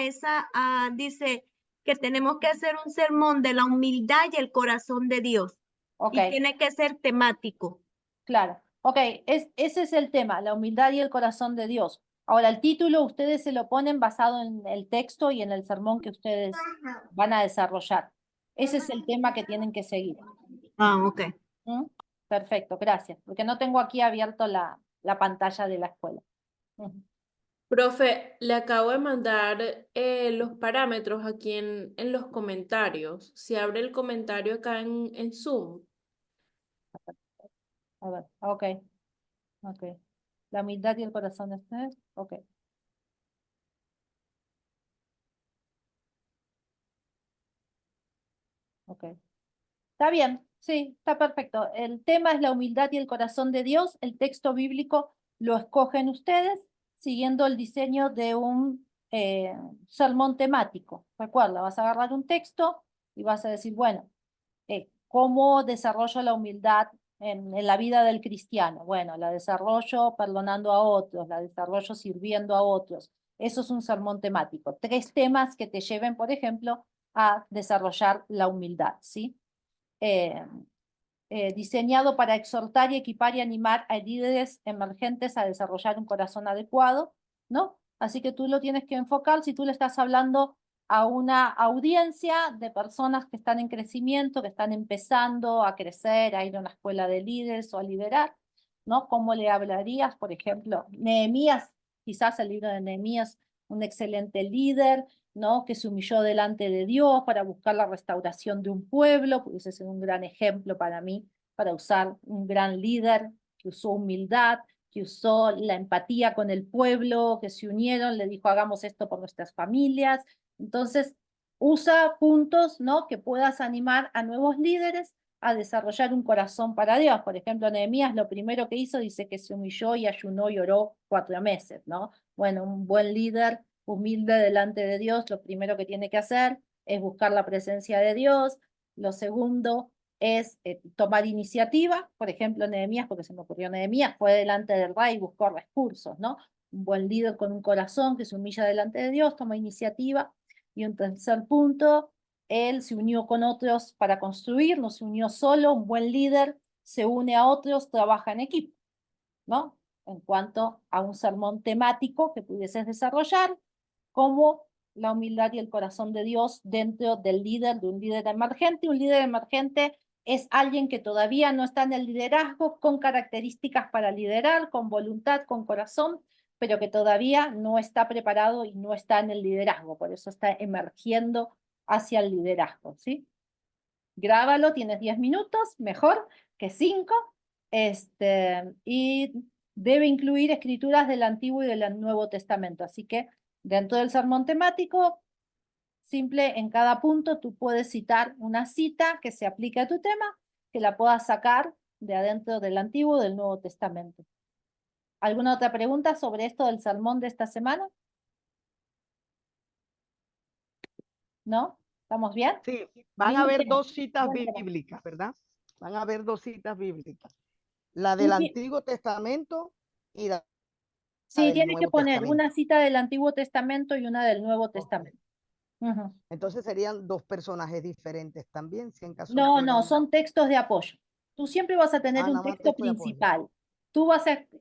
dice que tenemos que hacer un sermón de la humildad y el corazón de Dios. Ok, Y tiene que ser temático. claro. Ok, ese es el tema, la humildad y el corazón de Dios. Ahora, el título ustedes se lo ponen basado en el texto y en el sermón que ustedes van a desarrollar. Ese es el tema que tienen que seguir. Ah, ok. ¿Mm? Perfecto, gracias. Porque no tengo aquí abierto la pantalla de la escuela. Ujú. Profe, le acabo de mandar los parámetros aquí en los comentarios. Si abre el comentario acá en Zoom. A ver, ok, ok. La humildad y el corazón de ustedes, ok. Ok. Está bien, sí, está perfecto. El tema es la humildad y el corazón de Dios. El texto bíblico lo escogen ustedes siguiendo el diseño de un sermón temático. Recuerda, vas a agarrar un texto y vas a decir, bueno, ¿cómo desarrollo la humildad en la vida del cristiano? Bueno, la desarrollo perdonando a otros, la desarrollo sirviendo a otros. Eso es un sermón temático. 3 temas que te lleven, por ejemplo, a desarrollar la humildad, ¿sí? eh, diseñado para exhortar y equipar y animar a líderes emergentes a desarrollar un corazón adecuado, ¿no? Así que tú lo tienes que enfocar si tú le estás hablando a una audiencia de personas que están en crecimiento, que están empezando a crecer, a ir a una escuela de líderes o a liderar, ¿no? ¿Cómo le hablarías? Por ejemplo, Nehemías, quizás el libro de Nehemías, un excelente líder, ¿no? Que se humilló delante de Dios para buscar la restauración de un pueblo, pudiese ser un gran ejemplo para mí, para usar un gran líder que usó humildad, que usó la empatía con el pueblo, que se unieron, le dijo, hagamos esto por nuestras familias. Entonces, usa puntos, ¿no? Que puedas animar a nuevos líderes a desarrollar un corazón para Dios. Por ejemplo, Nehemías lo primero que hizo dice que se humilló y ayunó y oró 4 meses, ¿no? Bueno, un buen líder humilde delante de Dios, lo primero que tiene que hacer es buscar la presencia de Dios. Lo segundo es tomar iniciativa. Por ejemplo, Nehemías, porque se me ocurrió Nehemías, fue delante del rey y buscó recursos, ¿no? Un buen líder con un corazón que se humilla delante de Dios, toma iniciativa. Y un tercer punto, él se unió con otros para construir, no se unió solo. Un buen líder se une a otros, trabaja en equipo, ¿no? En cuanto a un sermón temático que pudieses desarrollar, como la humildad y el corazón de Dios dentro del líder, de un líder emergente. Un líder emergente es alguien que todavía no está en el liderazgo, con características para liderar, con voluntad, con corazón, pero que todavía no está preparado y no está en el liderazgo, por eso está emergiendo hacia el liderazgo, ¿sí? Grábalo, tienes 10 minutos, mejor que 5, y debe incluir escrituras del Antiguo y del Nuevo Testamento. Así que dentro del sermón temático, simple, en cada punto tú puedes citar una cita que se aplique a tu tema, que la puedas sacar de adentro del Antiguo y del Nuevo Testamento. ¿Alguna otra pregunta sobre esto del sermón de esta semana? ¿No? ¿Estamos bien? Sí, van a Lindo haber tema, 2 citas buen tema. bíblicas, ¿verdad? Van a haber 2 citas bíblicas. La Sí, del Antiguo Testamento y la sí, del tiene que Nuevo poner Testamento. una cita del Antiguo Testamento y una del Nuevo Testamento. Ujú. Entonces serían 2 personajes diferentes también, si en caso No, no, fueran. son textos de apoyo. Tú siempre vas a tener un Nada más texto texto de apoyo. principal.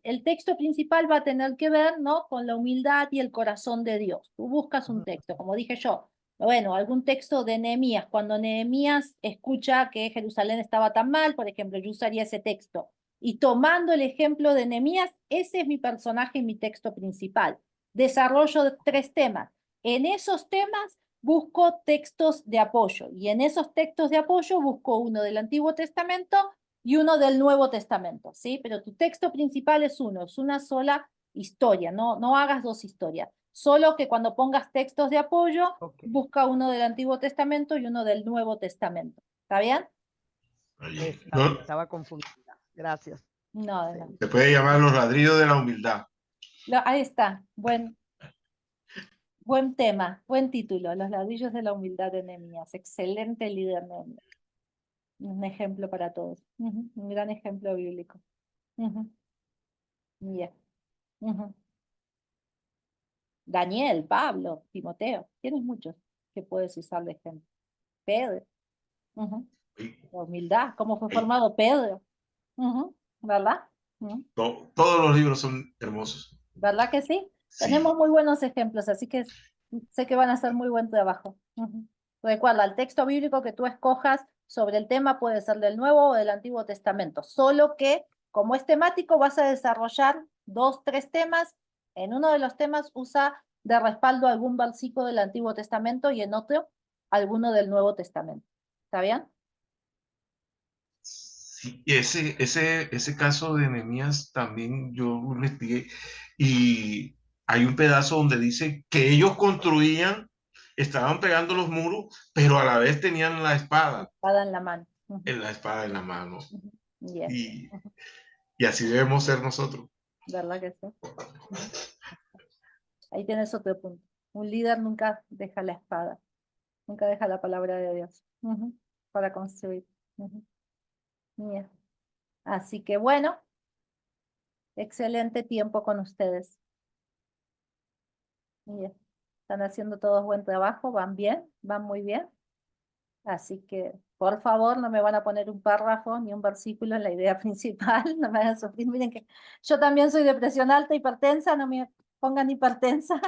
El texto principal va a tener que ver, ¿no? Con la humildad y el corazón de Dios. Tú buscas un texto, como dije yo, Bueno, algún texto de Nehemías. Cuando Nehemías escucha que Jerusalén estaba tan mal, por ejemplo, yo usaría ese texto. Y tomando el ejemplo de Nehemías, ese es mi personaje y mi texto principal. Desarrollo 3 temas. En esos temas busco textos de apoyo. Y en esos textos de apoyo busco uno del Antiguo Testamento y uno del Nuevo Testamento, ¿sí? Pero tu texto principal es uno, es una sola historia, no hagas 2 historias. Solo que cuando pongas textos de apoyo, Ok. busca uno del Antiguo Testamento y uno del Nuevo Testamento. ¿Está bien? Estaba confundida. Gracias. No, Sí. no. Se puede llamar los ladrillos de la humildad. Ahí está. Buen tema, buen título. Los ladrillos de la humildad de Nehemías. Excelente líder Nehemías. Un ejemplo para todos. Un gran ejemplo bíblico. Bien. Daniel, Pablo, Timoteo. Tienes muchos que puedes usar de ejemplo. Pedro. La humildad, cómo fue formado Pedro. ¿Verdad? Todos los libros son hermosos. ¿Verdad que sí? Sí. Tenemos muy buenos ejemplos, así que sé que van a hacer muy buen trabajo. Recuerda, el texto bíblico que tú escojas sobre el tema puede ser del Nuevo o del Antiguo Testamento, solo que como es temático vas a desarrollar 2, 3 temas. En uno de los temas usa de respaldo algún versículo del Antiguo Testamento y en otro alguno del Nuevo Testamento. ¿Está bien? Sí, y ese caso de Nehemías también yo investigué y hay un pedazo donde dice que ellos construían, estaban pegando los muros, pero a la vez tenían la espada Espada en la mano. en la espada en la mano. Bien. Y así debemos ser nosotros. ¿Verdad que sí? Ahí tienes otro punto. Un líder nunca deja la espada, nunca deja la palabra de Dios para construir. Bien. Así que bueno, excelente tiempo con ustedes. Bien. Están haciendo todos buen trabajo, van bien, van muy bien. Así que, por favor, no me van a poner un párrafo ni un versículo en la idea principal, no me van a sufrir. Miren que yo también soy de presión alta, hipertensa, no me pongan hipertensa.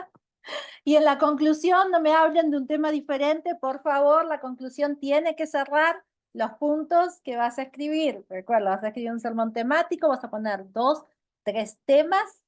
Y en la conclusión no me hablen de un tema diferente, por favor, la conclusión tiene que cerrar los puntos que vas a escribir. Recuerda, vas a escribir un sermón temático, vas a poner 2, 3 temas,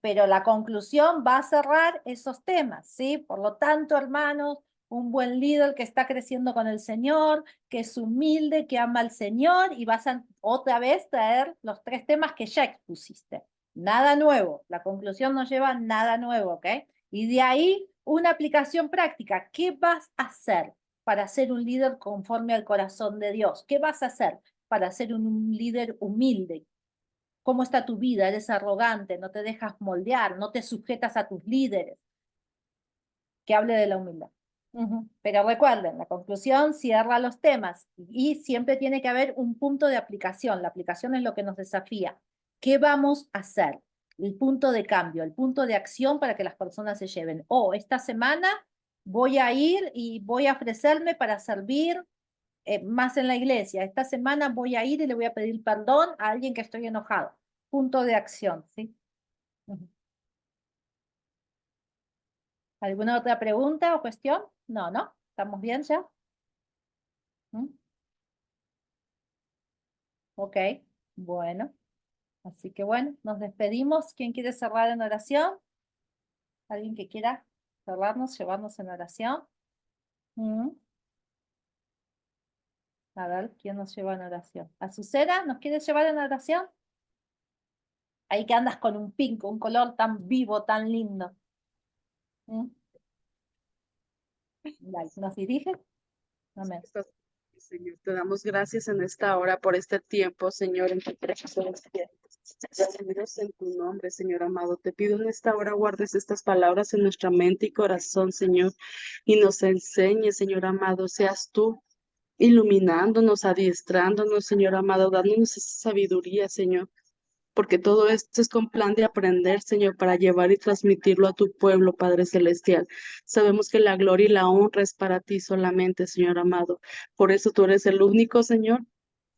pero la conclusión va a cerrar esos temas, ¿sí? Por lo tanto, hermanos, un buen líder que está creciendo con el Señor, que es humilde, que ama al Señor, y vas a otra vez traer los 3 temas que ya expusiste. Nada nuevo, la conclusión no lleva nada nuevo, ¿ok? Y de ahí una aplicación práctica. ¿Qué vas a hacer para ser un líder conforme al corazón de Dios? ¿Qué vas a hacer para ser un líder humilde? ¿Cómo está tu vida? ¿Eres arrogante? ¿No te dejas moldear? ¿No te sujetas a tus líderes? Que hable de la humildad. Pero recuerden, la conclusión cierra los temas y siempre tiene que haber un punto de aplicación. La aplicación es lo que nos desafía. ¿Qué vamos a hacer? El punto de cambio, el punto de acción para que las personas se lleven. Esta semana voy a ir y voy a ofrecerme para servir más en la iglesia. Esta semana voy a ir y le voy a pedir perdón a alguien que estoy enojado. Punto de acción, ¿sí? ¿Alguna otra pregunta o cuestión? No, ¿no? ¿Estamos bien ya? Ok, bueno. Así que bueno, nos despedimos. ¿Quién quiere cerrar en oración? ¿Alguien que quiera cerrarnos, llevarnos en oración? A ver, ¿quién nos lleva en oración? ¿Azucena, nos quieres llevar en oración? Ahí que andas con un pink, un color tan vivo, tan lindo. Dale, ¿nos diriges? Amén. Señor, te damos gracias en esta hora por este tiempo, Señor, en tu presencia. Dios, en tu nombre, Señor amado. Te pido en esta hora guardes estas palabras en nuestra mente y corazón, Señor, y nos enseñes, Señor amado, seas tú iluminándonos, adiestrándonos, Señor amado, dándonos esa sabiduría, Señor, porque todo esto es con plan de aprender, Señor, para llevar y transmitirlo a tu pueblo, Padre Celestial. Sabemos que la gloria y la honra es para ti solamente, Señor amado. Por eso tú eres el único, Señor,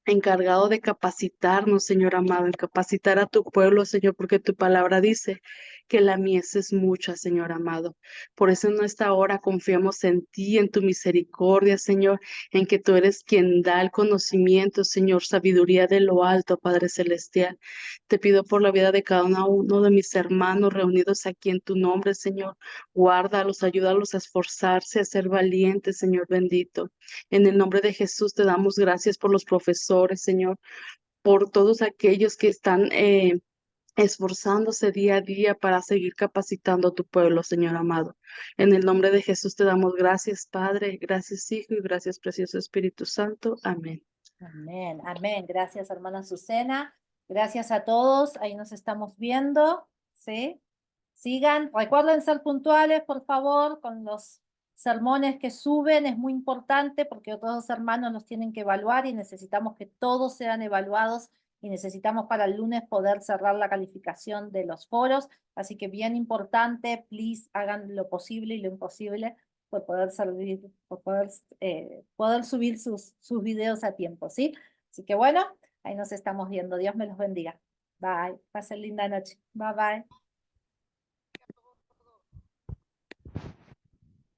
encargado de capacitarnos, Señor amado, en capacitar a tu pueblo, Señor, porque tu palabra dice que la mies es mucha, Señor amado. Por eso en esta hora confiamos en ti, en tu misericordia, Señor, en que tú eres quien da el conocimiento, Señor, sabiduría de lo alto, Padre Celestial. Te pido por la vida de cada uno de mis hermanos reunidos aquí en tu nombre, Señor. Guárdalos, ayúdalos a esforzarse, a ser valientes, Señor bendito. En el nombre de Jesús te damos gracias por los profesores, Señor, por todos aquellos que están esforzándose día a día para seguir capacitando a tu pueblo, Señor amado. En el nombre de Jesús te damos gracias, Padre, gracias, Hijo, y gracias, precioso Espíritu Santo. Amén. Amén, amén. Gracias, hermana Azucena. Gracias a todos. Ahí nos estamos viendo, ¿sí? Sigan, recuerden ser puntuales, por favor, con los sermones que suben. Es muy importante porque otros dos hermanos los tienen que evaluar y necesitamos que todos sean evaluados y necesitamos para el lunes poder cerrar la calificación de los foros. Así que bien importante, please, hagan lo posible y lo imposible por poder poder subir sus videos a tiempo, ¿sí? Así que bueno, ahí nos estamos viendo. Dios me los bendiga. Bye. Pasen linda noche. Bye, bye.